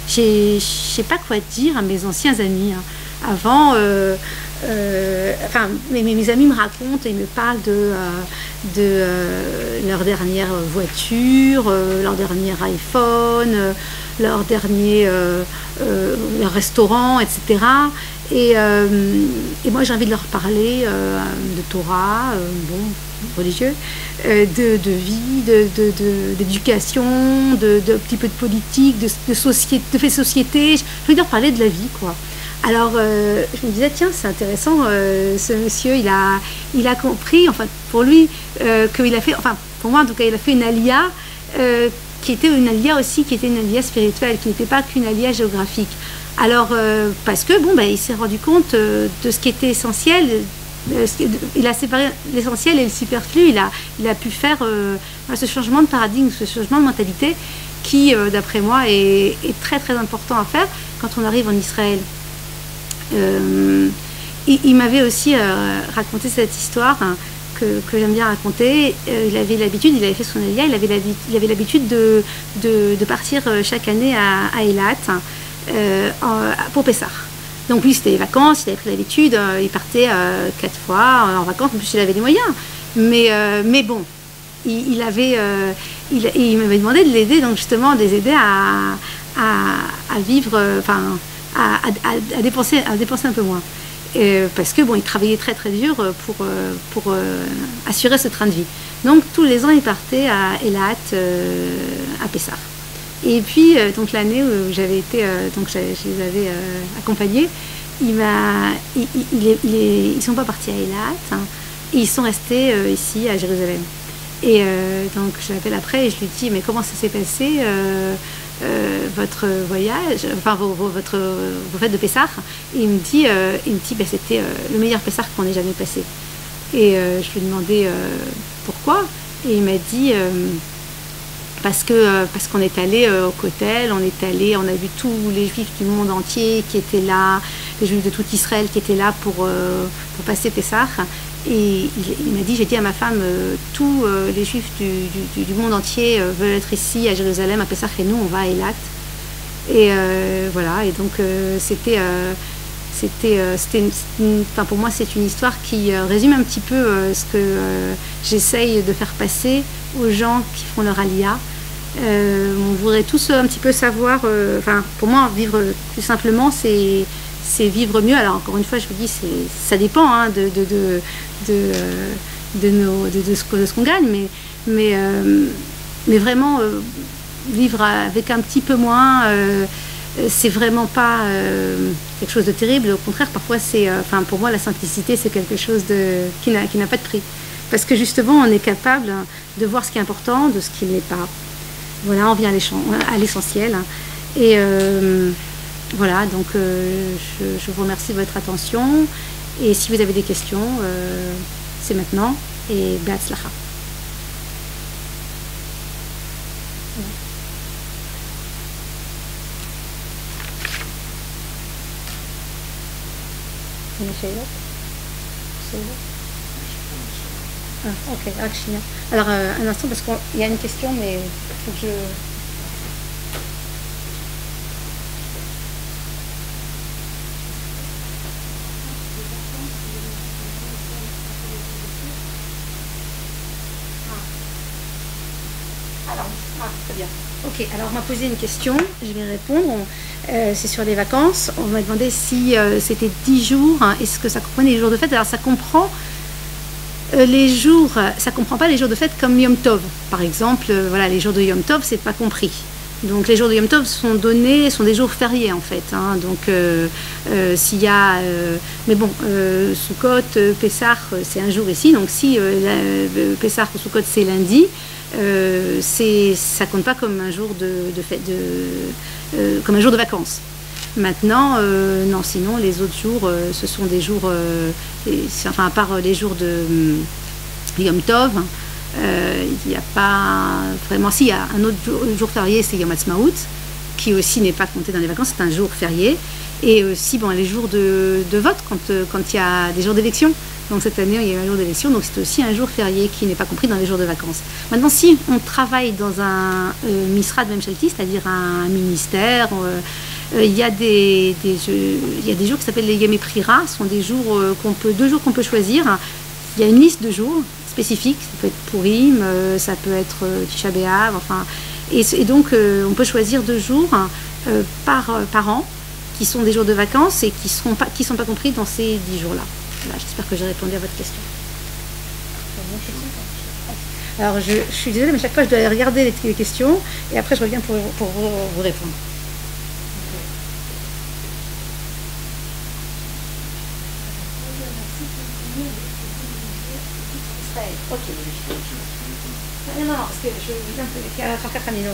je sais pas quoi dire à mes anciens amis. Avant, mes amis me racontent et me parlent de leur dernière voiture, leur dernier iPhone, leur dernier leur restaurant, etc. Et moi j'ai envie de leur parler de Torah, religieux, de vie, d'éducation, de petit peu de politique, de société, de fait société. Je veux leur parler de la vie, quoi. Alors je me disais tiens, c'est intéressant, ce monsieur il a compris, enfin pour lui qu'il a fait, enfin pour moi en tout cas il a fait une alia qui était une alia aussi, qui était une alia spirituelle, qui n'était pas qu'une alia géographique. Alors parce que il s'est rendu compte de ce qui était essentiel. Il a séparé l'essentiel et le superflu. Il a pu faire ce changement de paradigme, ce changement de mentalité qui, d'après moi, est très très important à faire quand on arrive en Israël. Il m'avait aussi raconté cette histoire que j'aime bien raconter. Il avait l'habitude, il avait fait son alia, il avait l'habitude de partir chaque année à Eilat pour Pessah. Donc lui c'était les vacances, il avait pris l'habitude, il partait 4 fois en vacances, en plus il avait les moyens. Mais bon, il m'avait demandé de l'aider, donc justement de les aider à vivre, à dépenser un peu moins. Parce que il travaillait très très dur pour assurer ce train de vie. Donc tous les ans il partait à Eilat à Pessah. Et puis donc l'année où j'avais été, donc je les avais accompagnés, ils sont pas partis à Eilat, et ils sont restés ici à Jérusalem. Et donc je l'appelle après et je lui dis mais comment ça s'est passé votre voyage, enfin vos fêtes de Pessah? Et il me dit c'était le meilleur Pessah qu'on ait jamais passé. Et je lui ai demandé pourquoi, et il m'a dit parce qu'on est allé au Kotel, on a vu tous les juifs du monde entier qui étaient là, les juifs de tout Israël qui étaient là pour passer Pessah. Et il m'a dit, j'ai dit à ma femme, tous les juifs du monde entier veulent être ici à Jérusalem à Pessah et nous on va à Eilat. Et voilà, et donc pour moi c'est une histoire qui résume un petit peu ce que j'essaye de faire passer aux gens qui font leur alia. On voudrait tous un petit peu savoir, pour moi vivre plus simplement c'est vivre mieux. Alors encore une fois je vous dis ça dépend de ce qu'on gagne, mais vraiment vivre avec un petit peu moins, c'est vraiment pas quelque chose de terrible. Au contraire, parfois pour moi la simplicité c'est quelque chose qui n'a pas de prix, parce que justement on est capable de voir ce qui est important de ce qui n'est pas. Voilà, on vient à l'essentiel. Et voilà, donc je vous remercie de votre attention. Et si vous avez des questions, c'est maintenant. Et Be'atzlacha. Ah, ok, Rakshina. Alors, un instant, parce qu'il y a une question, mais il faut que je... Très bien. Ok, alors on m'a posé une question, je vais répondre. C'est sur les vacances. On m'a demandé si c'était 10 jours. Hein, est-ce que ça comprenait les jours de fête? Alors ça comprend les jours, ça comprend pas les jours de fête comme Yom Tov. Par exemple, voilà, les jours de Yom Tov, c'est pas compris. Donc les jours de Yom Tov sont donnés, sont des jours fériés en fait. Hein. Donc s'il y a, mais bon, Sukkot, Pessah, c'est un jour ici. Donc si Pessah ou Sukkot c'est lundi, ça compte pas comme un jour de fête, comme un jour de vacances. Maintenant, non, sinon les autres jours, ce sont des jours, enfin à part les jours de Yom Tov. Il n'y a pas vraiment. Si, il y a un autre jour férié, c'est Yom Ha'atzmaut, qui aussi n'est pas compté dans les vacances, c'est un jour férié. Et aussi, bon, les jours de vote, quand il y a des jours d'élection. Donc cette année, il y a eu un jour d'élection, donc c'est aussi un jour férié qui n'est pas compris dans les jours de vacances. Maintenant, si on travaille dans un Misrad Memshalti, c'est-à-dire un ministère, il y a des jours qui s'appellent les Yemei Prira, ce sont des jours 2 jours qu'on peut choisir. Il y a une liste de jours spécifiques, ça peut être Purim, ça peut être Tisha B'Av, enfin, et donc on peut choisir 2 jours par an qui sont des jours de vacances et qui sont pas compris dans ces 10 jours-là. Voilà, j'espère que j'ai répondu à votre question. Alors je suis désolée, mais chaque fois je dois aller regarder les questions et après je reviens pour vous répondre. Ok. Non, parce que je viens de faire 4 minutes.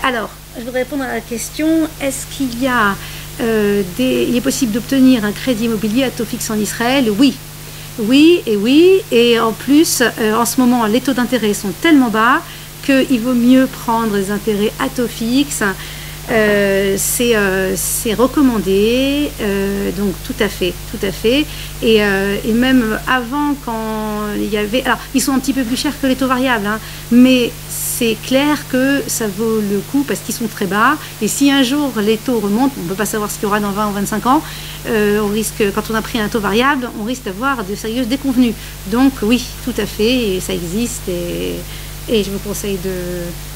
Alors, je voudrais répondre à la question, est-ce qu'il y a il est possible d'obtenir un crédit immobilier à taux fixe en Israël? Oui. Oui. Et en plus, en ce moment, les taux d'intérêt sont tellement bas qu'il vaut mieux prendre les intérêts à taux fixe. C'est recommandé, donc tout à fait. Et même avant, quand il y avait... Alors, ils sont un petit peu plus chers que les taux variables, hein, mais c'est clair que ça vaut le coup parce qu'ils sont très bas. Et si un jour les taux remontent, on ne peut pas savoir ce qu'il y aura dans 20 ou 25 ans, on risque, quand on a pris un taux variable, on risque d'avoir de sérieuses déconvenues. Donc oui, tout à fait, et ça existe, et je vous conseille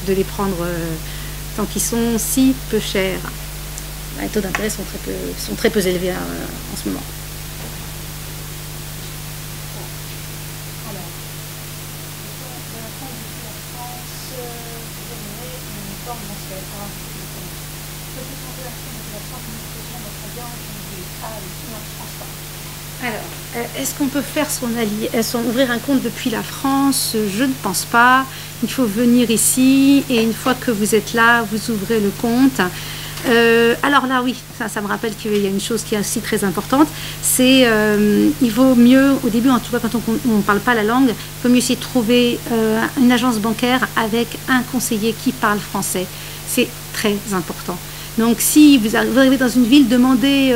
de les prendre... tant qu'ils sont si peu chers. Les taux d'intérêt sont très peu élevés en ce moment. Alors, est-ce qu'on peut faire ouvrir un compte depuis la France? Je ne pense pas. Il faut venir ici et une fois que vous êtes là, vous ouvrez le compte. Alors là, oui, ça me rappelle qu'il y a une chose qui est aussi très importante. C'est il vaut mieux, au début, en tout cas quand on ne parle pas la langue, il vaut mieux essayer de trouver une agence bancaire avec un conseiller qui parle français. C'est très important. Donc si vous arrivez dans une ville, demandez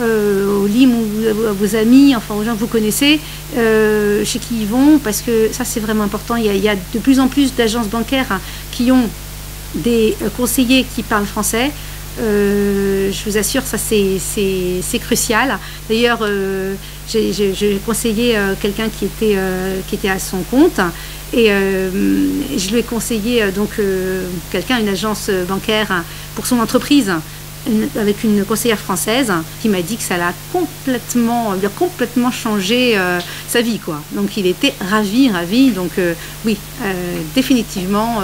au LIM ou à vos amis, enfin aux gens que vous connaissez, chez qui ils vont, parce que ça c'est vraiment important. Il y a de plus en plus d'agences bancaires qui ont des conseillers qui parlent français. Je vous assure, ça c'est crucial. D'ailleurs, j'ai conseillé quelqu'un qui était à son compte. Et je lui ai conseillé quelqu'un, une agence bancaire pour son entreprise, avec une conseillère française qui m'a dit que ça lui a complètement changé sa vie, quoi. Donc il était ravi. Donc oui, définitivement,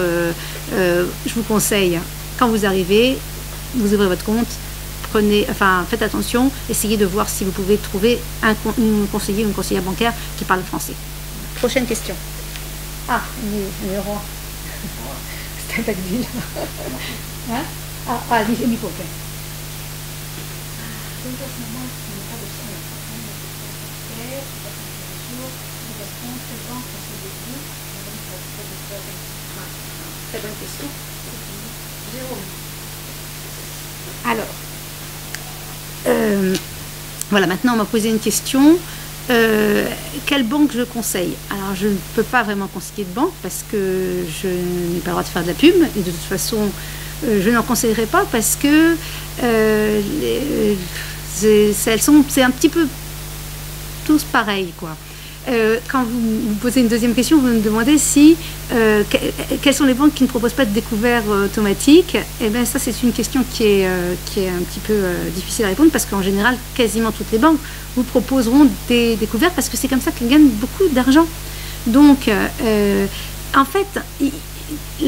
je vous conseille, quand vous arrivez, vous ouvrez votre compte, faites attention, essayez de voir si vous pouvez trouver un conseiller ou une conseillère bancaire qui parle français. Prochaine question. Ah, le roi. C'est un tactile. Hein? Le micro, ok. Très bonne question. Jérôme. Alors, voilà, maintenant on m'a posé une question. Quelle banque je conseille? Alors, je ne peux pas vraiment conseiller de banque parce que je n'ai pas le droit de faire de la pub. Et de toute façon, je n'en conseillerais pas parce que c'est un petit peu tous pareils, quoi. Quand vous posez une deuxième question, vous me demandez si quelles sont les banques qui ne proposent pas de découvert automatique. Eh bien, ça, c'est une question qui est un petit peu difficile à répondre parce qu'en général, quasiment toutes les banques vous proposeront des découverts parce que c'est comme ça qu'elles gagnent beaucoup d'argent. Donc, en fait,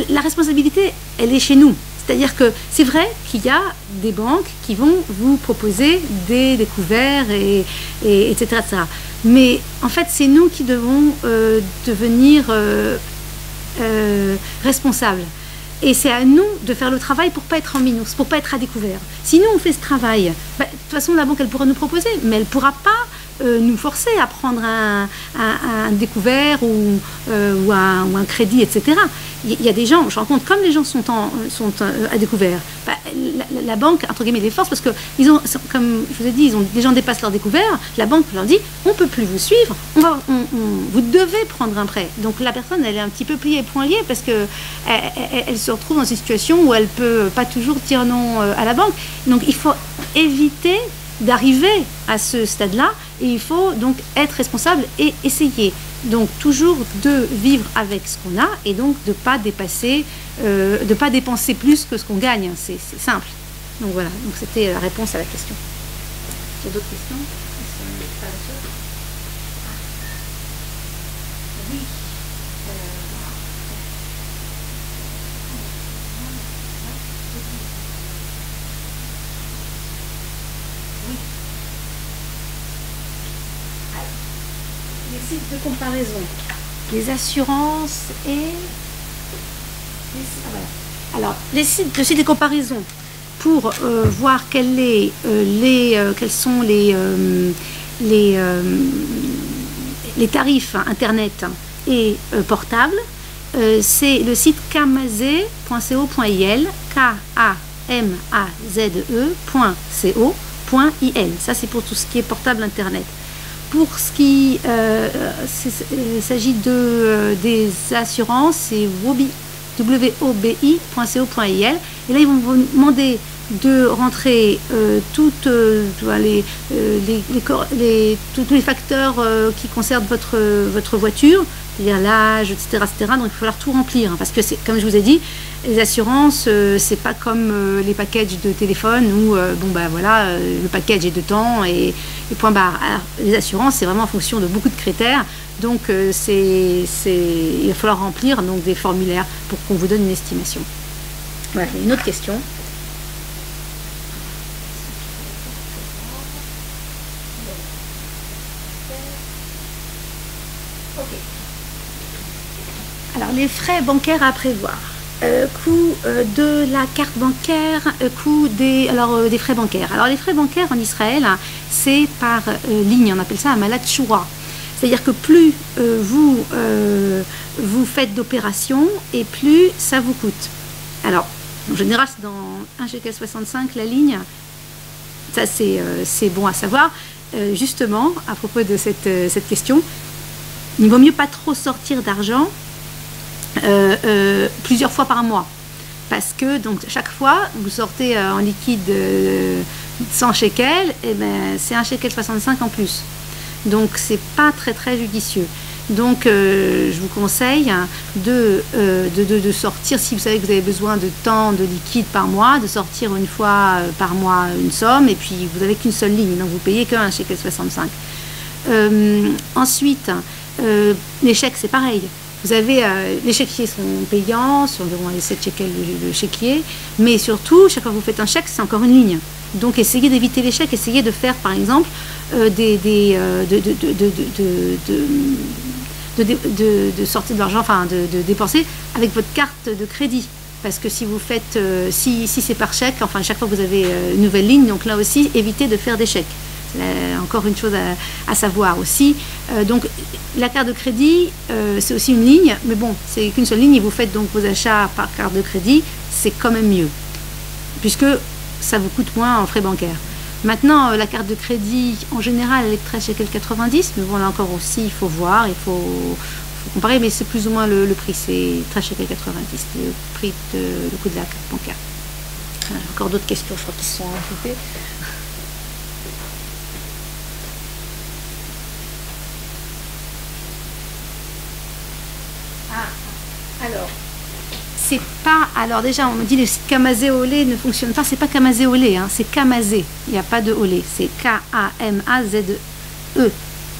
la responsabilité, elle est chez nous. C'est-à-dire que c'est vrai qu'il y a des banques qui vont vous proposer des découverts, etc., etc. Mais en fait, c'est nous qui devons devenir responsables. Et c'est à nous de faire le travail pour ne pas être en minus, pour ne pas être à découvert. Si nous, on fait ce travail, de toute façon, la banque, elle pourra nous proposer, mais elle ne pourra pas nous forcer à prendre un découvert ou un crédit, etc. Il y a des gens, je rencontre, comme les gens sont à découvert, la banque, entre guillemets, les force parce que, comme je vous ai dit, les gens dépassent leur découvert, la banque leur dit, on ne peut plus vous suivre, vous devez prendre un prêt. Donc la personne, elle est un petit peu pliée et point liée parce qu'elle se retrouve dans une situation où elle ne peut pas toujours dire non à la banque. Donc il faut éviter d'arriver à ce stade-là et il faut donc être responsable et essayer donc toujours de vivre avec ce qu'on a et donc de pas dépasser, de pas dépenser plus que ce qu'on gagne. C'est simple. Donc voilà. Donc c'était la réponse à la question. Il y a d'autres questions? Oui. Les sites de comparaison, les assurances et alors les sites de comparaison pour voir quels sont les tarifs internet et portables, c'est le site kamaze.co.il, KAMAZE.co.il. Ça c'est pour tout ce qui est portable internet. Pour ce qui s'agit des assurances, c'est wobi.co.il. Et là, ils vont vous demander de rentrer tous les facteurs qui concernent votre voiture, c'est-à-dire l'âge, etc., etc. Donc, il va falloir tout remplir, hein, parce que, comme je vous ai dit, les assurances, c'est pas comme les packages de téléphone où, le package est de temps et point barre. Alors, les assurances, c'est vraiment en fonction de beaucoup de critères. Donc, il va falloir remplir donc, des formulaires pour qu'on vous donne une estimation. Voilà, une autre question. Alors, les frais bancaires à prévoir. Coût de la carte bancaire, coût des frais bancaires. Alors, les frais bancaires en Israël, c'est par ligne, on appelle ça un malat shura. C'est-à-dire que plus vous faites d'opérations et plus ça vous coûte. Alors, en général, c'est dans 1,65 la ligne. Ça, c'est bon à savoir. Justement, à propos de cette question, il ne vaut mieux pas trop sortir d'argent plusieurs fois par mois. Parce que donc, chaque fois, vous sortez en liquide 100 shekels, et ben, c'est 1,65 shekel en plus. Donc, c'est pas très très judicieux. Donc, je vous conseille de sortir, si vous savez que vous avez besoin de temps de liquide par mois, de sortir une fois par mois une somme, et puis vous n'avez qu'une seule ligne, donc vous payez que 1,65 shekel. Ensuite, les chèques, c'est pareil. Vous avez, les chéquiers sont payants, sur environ les 7 shekels le chéquier, mais surtout, chaque fois que vous faites un chèque, c'est encore une ligne. Donc, essayez d'éviter les chèques, essayez de faire, par exemple, de sortir de l'argent, enfin, de dépenser avec votre carte de crédit. Parce que si vous faites, si c'est par chèque, enfin, chaque fois que vous avez une nouvelle ligne, donc là aussi, évitez de faire des chèques. Encore une chose à savoir aussi. Donc, la carte de crédit, c'est aussi une ligne, mais bon, c'est qu'une seule ligne et vous faites donc vos achats par carte de crédit, c'est quand même mieux, puisque ça vous coûte moins en frais bancaires. Maintenant, la carte de crédit, en général, elle est 13,90 €, mais bon, là encore aussi, il faut voir, faut comparer, mais c'est plus ou moins le prix, c'est 13,90 €, le prix le coût de la carte bancaire. Encore d'autres questions, je crois, qui se sont ajoutées. Alors déjà, on me dit que le site Kamazé Olé ne fonctionne pas. C'est pas Kamazé Olé, hein, c'est Kamazé. Il n'y a pas de Olé. C'est K-A-M-A-Z-E.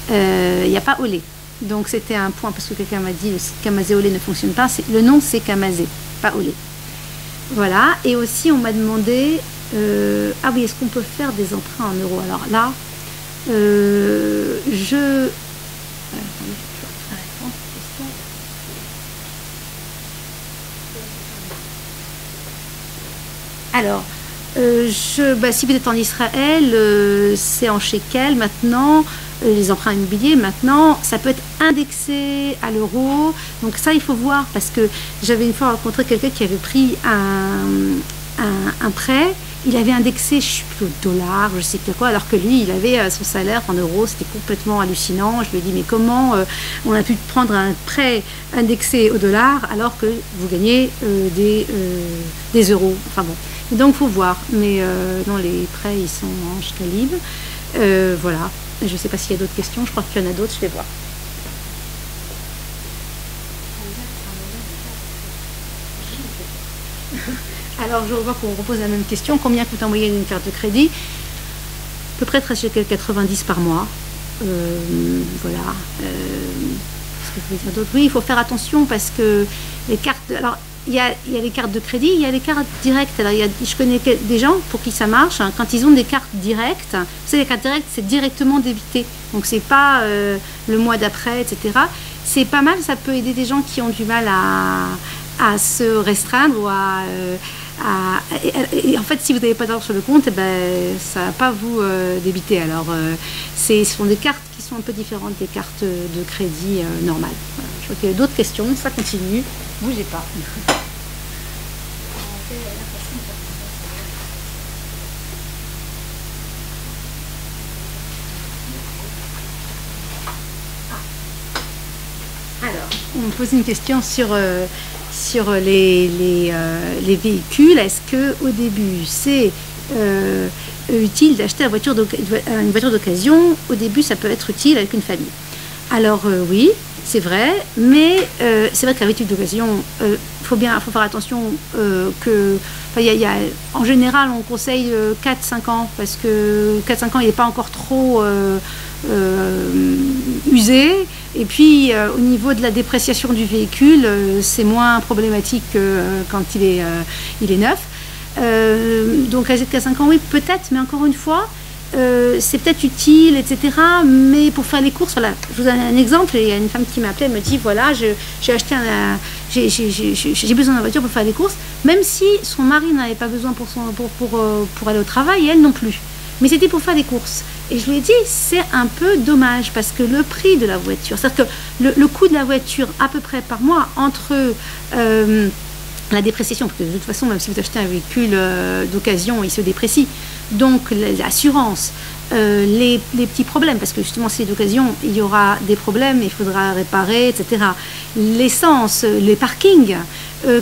Il n'y a pas Olé. Donc c'était un point parce que quelqu'un m'a dit le site Kamazé Olé ne fonctionne pas. Le nom c'est Kamazé, pas Olé. Voilà. Et aussi on m'a demandé ah oui, est-ce qu'on peut faire des emprunts en euros? Alors là, Alors, si vous êtes en Israël, c'est en shekel maintenant, les emprunts immobiliers maintenant, ça peut être indexé à l'euro. Donc ça, il faut voir parce que j'avais une fois rencontré quelqu'un qui avait pris un prêt. Il avait indexé, je ne sais plus, au dollar, je ne sais plus quoi, alors que lui, il avait son salaire en euros. C'était complètement hallucinant. Je lui ai dit, mais comment on a pu prendre un prêt indexé au dollar alors que vous gagnez des euros? Enfin bon. Et donc, il faut voir. Mais non, les prêts, ils sont en calibre. Voilà. Je ne sais pas s'il y a d'autres questions. Je crois qu'il y en a d'autres. Je vais voir. Alors, je vois qu'on repose la même question. Combien coûte en moyenne une carte de crédit? À peu près 13,90 € par mois. Voilà. Qu'est-ce que je veux dire d'autre? Oui, il faut faire attention parce que les cartes... Alors, il y a les cartes de crédit, il y a les cartes directes. Alors, je connais des gens pour qui ça marche. Hein, quand ils ont des cartes directes, vous savez, les cartes directes, c'est directement débité. Donc, c'est pas le mois d'après, etc. C'est pas mal, ça peut aider des gens qui ont du mal à se restreindre ou et en fait, si vous n'avez pas d'argent sur le compte, eh ben, ça ne va pas vous débiter. Alors, ce sont des cartes qui sont un peu différentes des cartes de crédit normales. Voilà. Je vois qu'il y a d'autres questions, ça continue. Bougez pas. Alors, on me pose une question sur les véhicules. Est-ce qu'au début, c'est utile d'acheter une voiture d'occasion? Au début, ça peut être utile avec une famille. Alors oui, c'est vrai, mais c'est vrai que la voiture d'occasion, faut faire attention en général, on conseille 4-5 ans, parce que 4-5 ans, il n'est pas encore trop usé. Et puis, au niveau de la dépréciation du véhicule, c'est moins problématique que quand il est neuf. Donc, à 4-5 ans, oui, peut-être, mais encore une fois, c'est peut-être utile, etc. Mais pour faire les courses, voilà, je vous donne un exemple. Il y a une femme qui m'a appelé, elle me dit, voilà, j'ai acheté j'ai besoin d'une voiture pour faire les courses, même si son mari n'avait pas besoin pour aller au travail, et elle non plus. Mais c'était pour faire des courses. Et je lui ai dit, c'est un peu dommage, parce que le prix de la voiture, c'est-à-dire que le coût de la voiture, à peu près par mois, entre la dépréciation, parce que de toute façon, même si vous achetez un véhicule d'occasion, il se déprécie. Donc l'assurance, les petits problèmes, parce que justement c'est d'occasion, il y aura des problèmes, il faudra réparer, etc. L'essence, les parkings,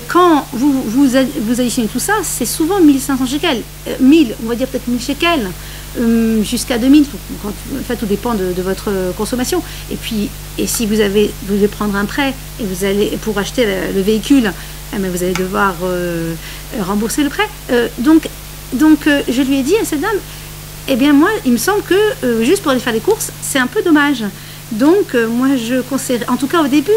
quand vous additionnez tout ça, c'est souvent 1500 shekels, 1000, on va dire peut-être 1000 shekels, jusqu'à 2000, en fait tout dépend de votre consommation. Et puis, si vous devez prendre un prêt et pour acheter le véhicule, vous allez devoir rembourser le prêt. Donc, je lui ai dit à cette dame, eh bien moi, il me semble que juste pour aller faire les courses, c'est un peu dommage. Donc, moi, je conseille, en tout cas au début,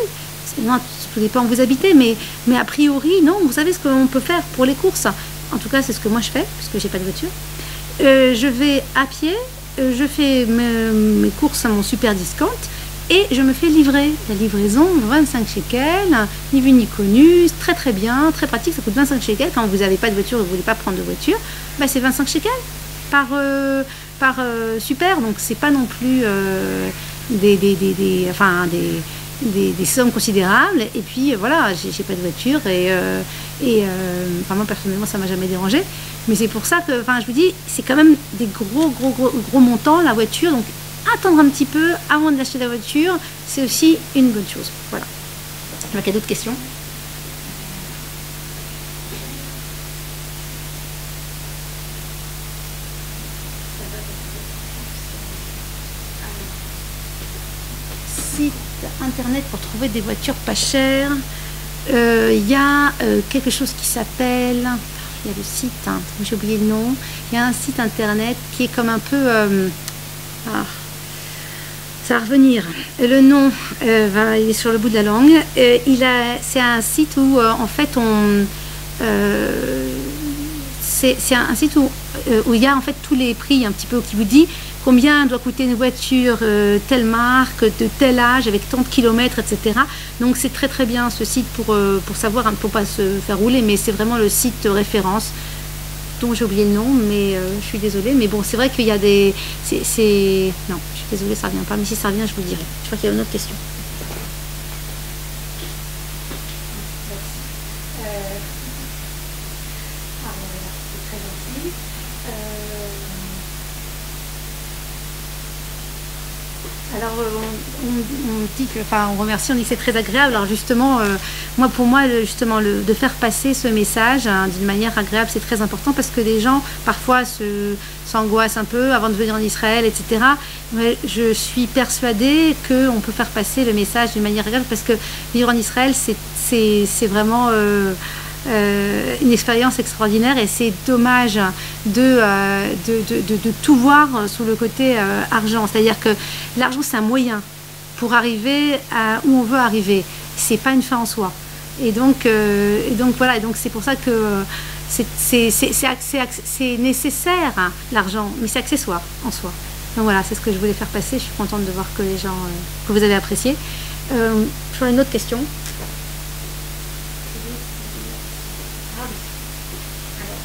tout dépend où vous habitez, mais a priori, non, vous savez ce qu'on peut faire pour les courses. En tout cas, c'est ce que moi je fais, parce que j'ai pas de voiture. Je vais à pied, je fais mes courses à mon super discount, et je me fais livrer. La livraison, 25 shekels, ni vu ni connu, très très bien, très pratique, ça coûte 25 shekels. Quand vous n'avez pas de voiture et vous ne voulez pas prendre de voiture, c'est 25 shekels par super, donc c'est pas non plus des sommes considérables. Et puis voilà, j'ai pas de voiture enfin, moi personnellement ça m'a jamais dérangé. Mais c'est pour ça que, enfin, je vous dis, c'est quand même des gros montants la voiture. Donc attendre un petit peu avant d'acheter la voiture, c'est aussi une bonne chose. Voilà. Donc, il y a d'autres questions? Site internet pour trouver des voitures pas chères. Il y a quelque chose qui s'appelle, il y a le site, hein, j'ai oublié le nom, il y a un site internet qui est comme un peu, ça va revenir, le nom il est sur le bout de la langue, c'est un site où en fait c'est un site où il y a en fait tous les prix un petit peu, qui vous dit combien doit coûter une voiture telle marque, de tel âge, avec tant de kilomètres, etc. Donc c'est très très bien ce site pour savoir, pour pas se faire rouler, mais c'est vraiment le site référence dont j'ai oublié le nom, mais je suis désolée. Mais bon, c'est vrai qu'il y a des... Non, je suis désolée, ça ne revient pas, mais si ça revient, je vous le dirai. Je crois qu'il y a une autre question. Alors, on dit que, enfin, on remercie, on dit que c'est très agréable. Alors justement, pour moi, de faire passer ce message d'une manière agréable, c'est très important, parce que les gens parfois s'angoissent un peu avant de venir en Israël, etc. Mais je suis persuadée qu'on peut faire passer le message d'une manière agréable, parce que vivre en Israël, c'est vraiment une expérience extraordinaire, et c'est dommage de tout voir sous le côté argent. C'est-à-dire que l'argent, c'est un moyen pour arriver où on veut arriver. C'est pas une fin en soi. Et donc voilà. Et donc c'est pour ça que c'est nécessaire, hein, l'argent, mais c'est accessoire en soi. Donc voilà, c'est ce que je voulais faire passer. Je suis contente de voir que les gens que vous avez apprécié. J'aurais une autre question.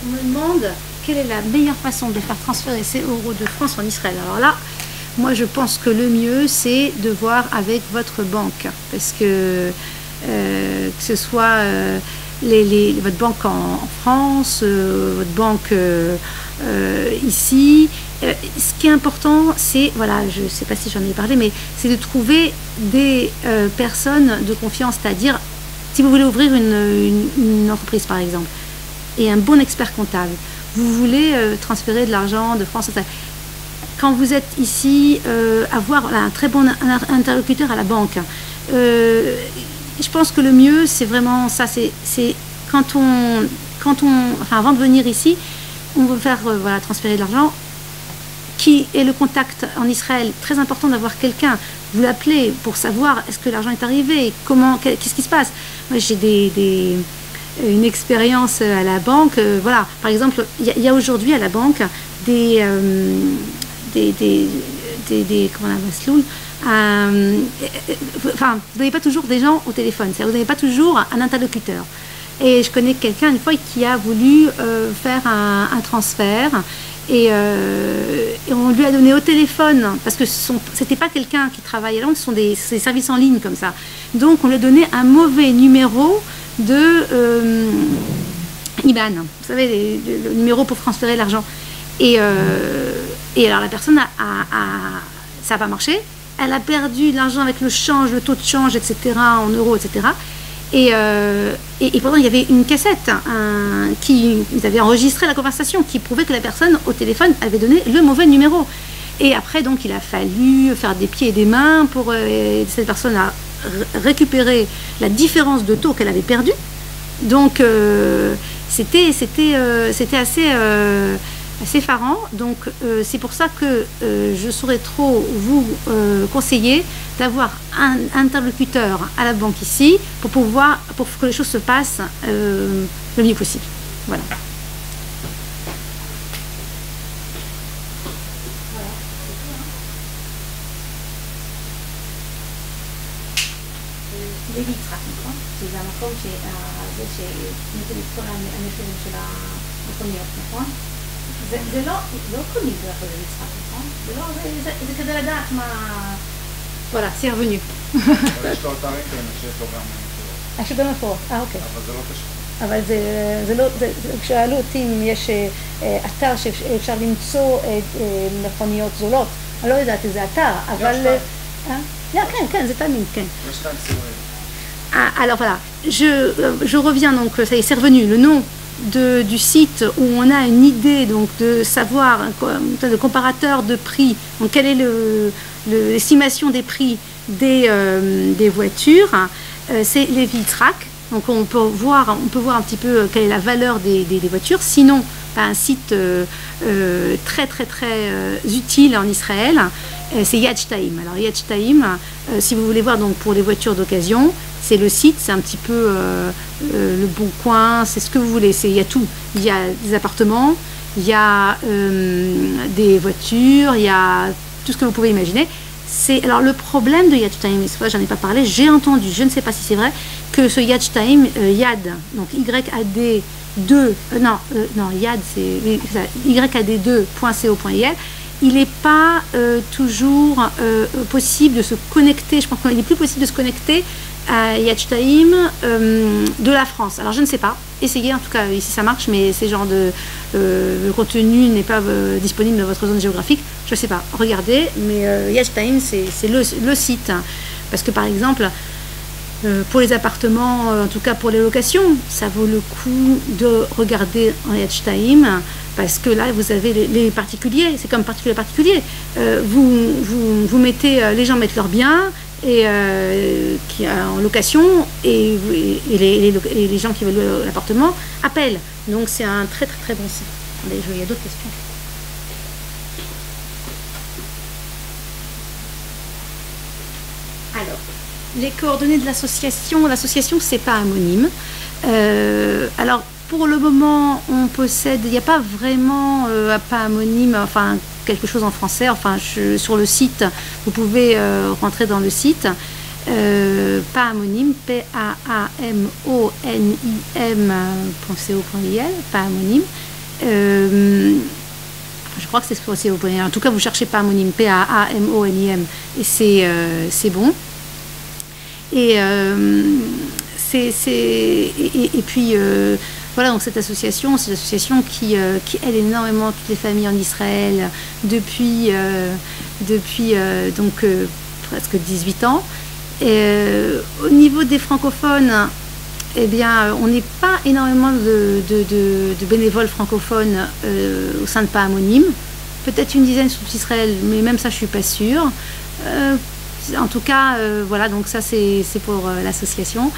On me demande quelle est la meilleure façon de faire transférer ces euros de France en Israël. Alors là, moi je pense que le mieux, c'est de voir avec votre banque, parce que ce soit votre banque en France, votre banque ici. Ce qui est important, c'est, voilà, je ne sais pas si j'en ai parlé, mais c'est de trouver des personnes de confiance, c'est-à-dire si vous voulez ouvrir une entreprise par exemple, et un bon expert comptable, vous voulez transférer de l'argent de France, quand vous êtes ici, avoir un très bon interlocuteur à la banque. Je pense que le mieux, c'est vraiment ça, c'est enfin, avant de venir ici, on veut faire transférer de l'argent, qui est le contact en Israël. Très important d'avoir quelqu'un, vous l'appelez pour savoir est-ce que l'argent est arrivé, qu'est-ce qui se passe. Moi, j'ai une expérience à la banque, voilà, par exemple, il y a aujourd'hui à la banque des comment on appelle, enfin, vous n'avez pas toujours des gens au téléphone, vous n'avez pas toujours un interlocuteur. Et je connais quelqu'un une fois qui a voulu faire un transfert, et on lui a donné au téléphone, parce que c'était pas quelqu'un qui travaille à Londres, ce sont des services en ligne comme ça. Donc on lui a donné un mauvais numéro de IBAN, vous savez, le numéro pour transférer l'argent. Et alors la personne ça n'a pas marché, elle a perdu de l'argent avec le change, le taux de change, etc., en euros, etc. Et pourtant il y avait une cassette qui avait enregistré la conversation, qui prouvait que la personne au téléphone avait donné le mauvais numéro. Et après donc il a fallu faire des pieds et des mains pour cette personne à récupérer la différence de taux qu'elle avait perdu. Donc c'était assez effarant. Donc c'est pour ça que je saurais trop vous conseiller d'avoir un interlocuteur à la banque ici pour que les choses se passent le mieux possible. Voilà. שזה המקום הזה שנותן את כל המחירים של המכוניות, נכון? זה לא קונים דרך זה יצחק, נכון? זה כדי לדעת voilà, c'est revenu. אבל יש לו אתר אינטרנט שיש לו גם מכירות. יש גם מפורט, אוקיי. אבל זה לא קשור. אבל זה לא, כשאלו אותי אם יש אתר שאפשר למצוא מכוניות זולות, אני לא יודעת איזה אתר, אבל... כן, זה תמיד, כן. יש כאן ציורים. Alors voilà, je reviens donc, ça y est, c'est revenu, le nom du site où on a une idée donc de savoir, de comparateur de prix, donc quelle est l'estimation des prix des voitures, c'est Levitrack. Donc on peut voir un petit peu quelle est la valeur des voitures. Sinon, un site très utile en Israël, c'est Yad Shtaim. Alors Yad Shtaim, si vous voulez voir donc pour les voitures d'occasion, c'est le site, c'est un petit peu le Bon Coin, c'est ce que vous voulez. Il y a tout. Il y a des appartements, il y a des voitures, il y a tout ce que vous pouvez imaginer. Alors le problème de Yad Shtaim, j'en ai pas parlé, j'ai entendu, je ne sais pas si c'est vrai, que ce Yad Shtaim, Yad, donc YAD 2, Yad c'est YAD2.co.il, il n'est pas toujours possible de se connecter, je pense qu'il n'est plus possible de se connecter à Yad Shtaim de la France. Alors je ne sais pas, essayez en tout cas ici ça marche, mais ce genre de contenu n'est pas disponible dans votre zone géographique, je ne sais pas, regardez, mais Yad Shtaim c'est le site, parce que par exemple pour les appartements, en tout cas pour les locations, ça vaut le coup de regarder en Yad Shtaim, parce que là vous avez les particuliers, c'est comme particulier, vous mettez, les gens mettent leurs biens et qui en location et les gens qui veulent l'appartement appellent, donc c'est un très bon site. Attendez, il y a d'autres questions. Alors, les coordonnées de l'association, c'est pas anonyme. Alors pour le moment on possède, il n'y a pas vraiment pas anonyme, enfin quelque chose en français, enfin sur le site, vous pouvez rentrer dans le site, pas anonyme, PAAMONIM.co.il, pas anonyme. Je crois que c'est ce co.il. En tout cas vous cherchez pas anonyme, PAAMONIM, et c'est bon. Et puis voilà, donc cette association, c'est une association qui aide énormément toutes les familles en Israël depuis donc presque 18 ans. Et, au niveau des francophones, eh bien, on n'est pas énormément de bénévoles francophones au sein de pas anonyme. Peut-être une dizaine sur tout Israël, mais même ça, je suis pas sûre. En tout cas, voilà, donc ça c'est pour l'association.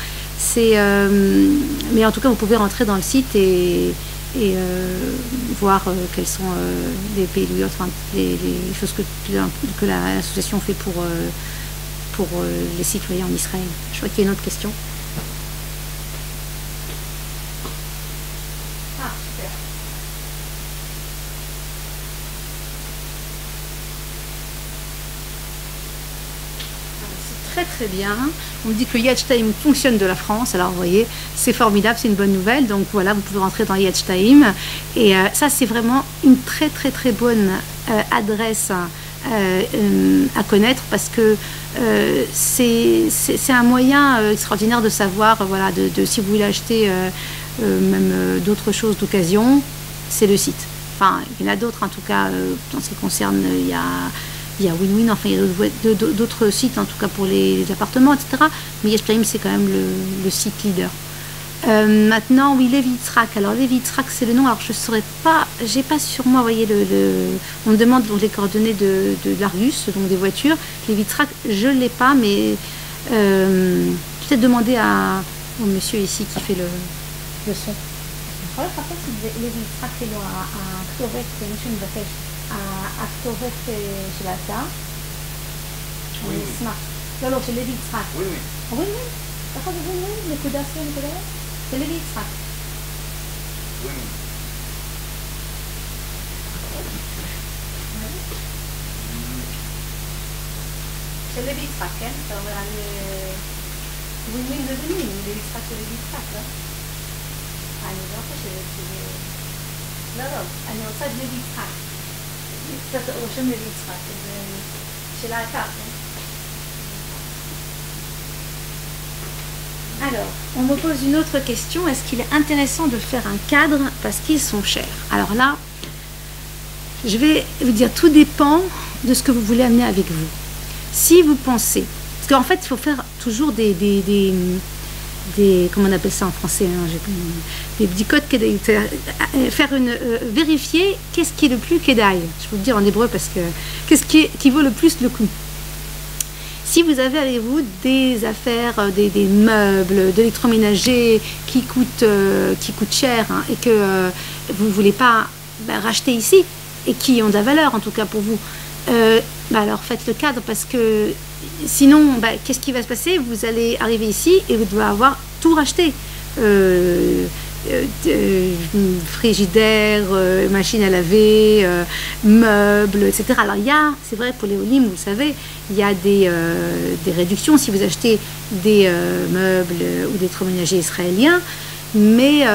Mais en tout cas, vous pouvez rentrer dans le site et voir quels sont les pays, enfin les choses que l'association fait pour les citoyens en Israël. Je crois qu'il y a une autre question. Ah, super. Très bien. On me dit que Yad Shtaim fonctionne de la France, alors vous voyez, c'est formidable, c'est une bonne nouvelle. Donc voilà, vous pouvez rentrer dans Yad Shtaim. Et ça, c'est vraiment une très bonne adresse à connaître, parce que c'est un moyen extraordinaire de savoir, voilà, si vous voulez acheter même d'autres choses d'occasion, c'est le site. Enfin, il y en a d'autres en tout cas, en ce qui concerne, il y a Win-Win, enfin il y a d'autres sites en tout cas pour les appartements, etc. Mais Yad Shtaim c'est quand même le site leader. Maintenant, oui, Levitrack. Alors Levitrack c'est le nom, alors je ne saurais pas, j'ai pas sur moi, vous voyez, on me demande donc les coordonnées de l'Argus, donc des voitures. Levitrack, je ne l'ai pas, mais peut-être demander au monsieur ici qui fait le son. Levitrack c'est הכתובת של האתר. אני אשמח. לא, של לוי יצחק. ווין-ווין. ווין-ווין? ככה זה ווין-ווין? נקודה סביב נקודה? של לוי יצחק. ווין-ווין. של לוי יצחק, כן? אתה אומר על ווין-ווין זה ווין-ווין, לוי יצחק של לוי יצחק, לא? אני לא חושבת שזה... לא, אני רוצה את לוי יצחק. קצת רושם לוי יצחק, זה של האתר, כן? Alors, on me pose une autre question. Est-ce qu'il est intéressant de faire un cadre parce qu'ils sont chers? Alors là, je vais vous dire, tout dépend de ce que vous voulez amener avec vous. Si vous pensez, parce qu'en fait, il faut faire toujours des comment on appelle ça en français, hein, des petits codes kedaï, faire vérifier qu'est-ce qui est le plus kedaï. Je peux vous dire en hébreu parce que qu'est-ce qui vaut le plus le coup. Si vous avez avec vous des affaires, des meubles, d'électroménager qui coûtent cher, hein, et que vous ne voulez pas racheter ici, et qui ont de la valeur en tout cas pour vous, alors faites le cadre, parce que sinon, qu'est-ce qui va se passer? Vous allez arriver ici et vous devez avoir tout racheté. Frigidaire, machine à laver, meubles, etc. Alors c'est vrai pour les Olim, vous le savez, il y a des réductions si vous achetez des meubles ou des électroménagers israéliens, mais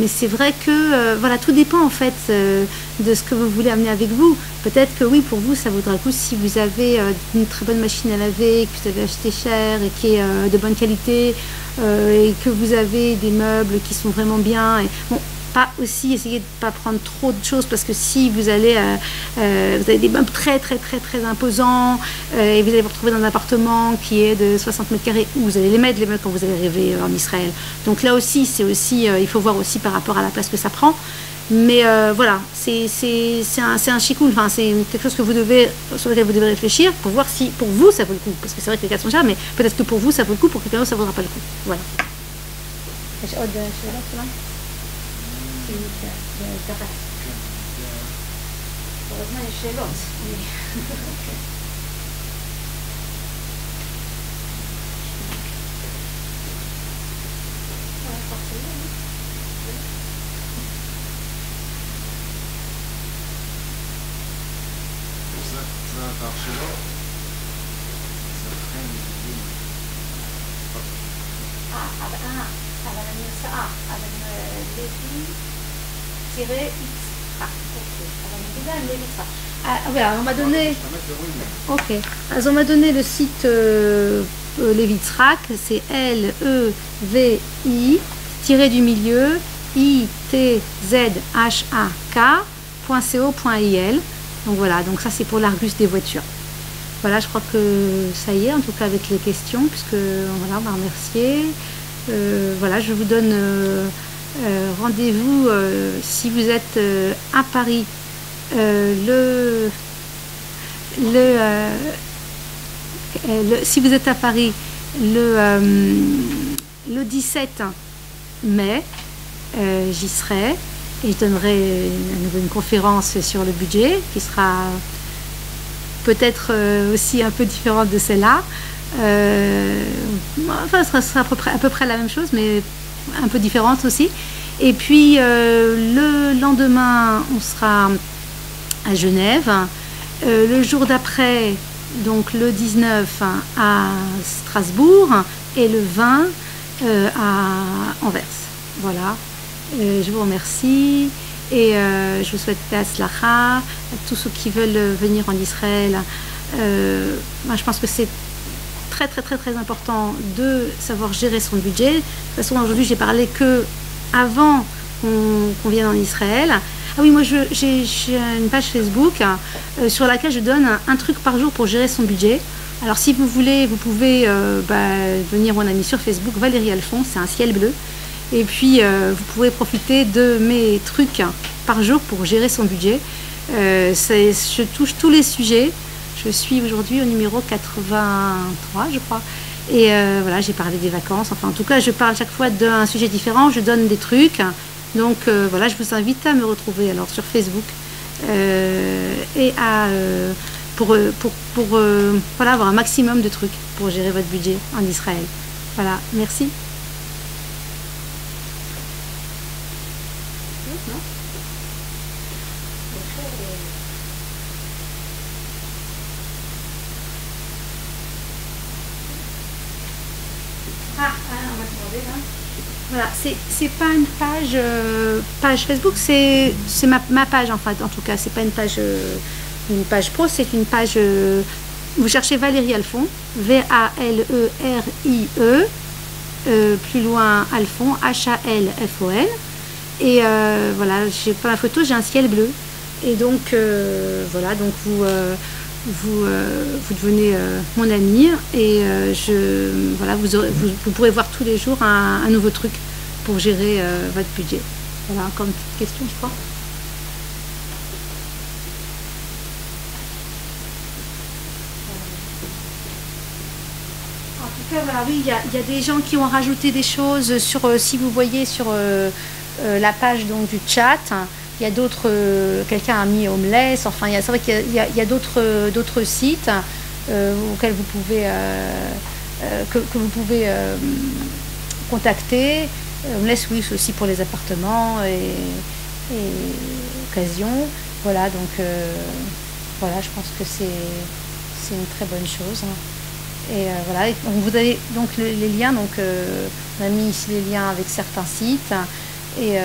c'est vrai que voilà, tout dépend en fait de ce que vous voulez amener avec vous. Peut-être que oui, pour vous ça vaudra le coup si vous avez une très bonne machine à laver, que vous avez acheté cher et qui est de bonne qualité, et que vous avez des meubles qui sont vraiment bien. Et, bon, pas aussi essayer de ne pas prendre trop de choses, parce que si vous allez vous avez des meubles très imposants, et vous allez vous retrouver dans un appartement qui est de 60 mètres carrés, où vous allez les mettre les meubles quand vous allez arriver en Israël. Donc là aussi, il faut voir aussi par rapport à la place que ça prend. Mais voilà, c'est un chicoul, enfin, c'est quelque chose que sur lequel vous devez réfléchir pour voir si pour vous ça vaut le coup. Parce que c'est vrai que les cadres sont chers, mais peut-être que pour vous ça vaut le coup, pour quelqu'un d'autre ça ne vaudra pas le coup. Voilà. On m'a donné. Ok. Alors, on m'a donné le site Levitzrak, c'est Levi tiré du milieu itzhak.co.il. Donc voilà, donc ça c'est pour l'Argus des voitures. Voilà, je crois que ça y est, en tout cas avec les questions, puisque voilà, on va remercier. Voilà, je vous donne rendez-vous si vous êtes à Paris si vous êtes à Paris le 17 mai, j'y serai et je donnerai une conférence sur le budget qui sera peut-être aussi un peu différente de celle-là. Enfin, ce sera à peu près la même chose, mais un peu différente aussi. Et puis le lendemain, on sera à Genève. Le jour d'après, donc le 19 à Strasbourg, et le 20 à Anvers. Voilà. Je vous remercie et je vous souhaite Be'atzlacha à tous ceux qui veulent venir en Israël. Moi, je pense que c'est très important de savoir gérer son budget. De toute façon, aujourd'hui, j'ai parlé que avant qu'on vienne en Israël. Ah oui, moi j'ai une page Facebook sur laquelle je donne un truc par jour pour gérer son budget. Alors si vous voulez, vous pouvez venir mon ami sur Facebook, Valérie Alphon, c'est un ciel bleu. Et puis vous pouvez profiter de mes trucs par jour pour gérer son budget. Je touche tous les sujets. Je suis aujourd'hui au numéro 83, je crois. Et voilà, j'ai parlé des vacances. Enfin, en tout cas, je parle chaque fois d'un sujet différent. Je donne des trucs. Donc voilà, je vous invite à me retrouver alors sur Facebook et pour voilà, avoir un maximum de trucs pour gérer votre budget en Israël. Voilà, merci. Voilà, c'est pas une page Facebook, c'est ma page en fait, en tout cas, c'est pas une page pro, c'est une page, vous cherchez Valérie Alphon, Valerie, plus loin Alfon, H-A-L-F-O-N. Et voilà, pour la photo, j'ai un ciel bleu. Et donc, voilà, donc vous devenez mon ami. Et voilà, vous pourrez voir tous les jours un nouveau truc pour gérer votre budget. Voilà, comme petite question, je crois. En tout cas, voilà, oui, il y a des gens qui ont rajouté des choses sur, si vous voyez sur la page donc, du chat, il y a d'autres, quelqu'un a mis Homeless, enfin, c'est vrai qu'il y a d'autres sites auxquels vous pouvez, que vous pouvez contacter. Homeless, oui, c'est aussi pour les appartements et occasions. Voilà, donc voilà, je pense que c'est une très bonne chose. Et voilà, donc vous avez donc les liens, donc on a mis ici les liens avec certains sites. Et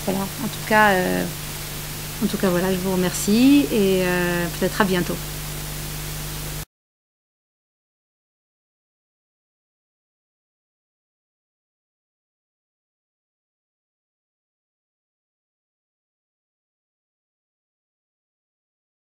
voilà, en tout cas voilà, je vous remercie et peut-être à bientôt.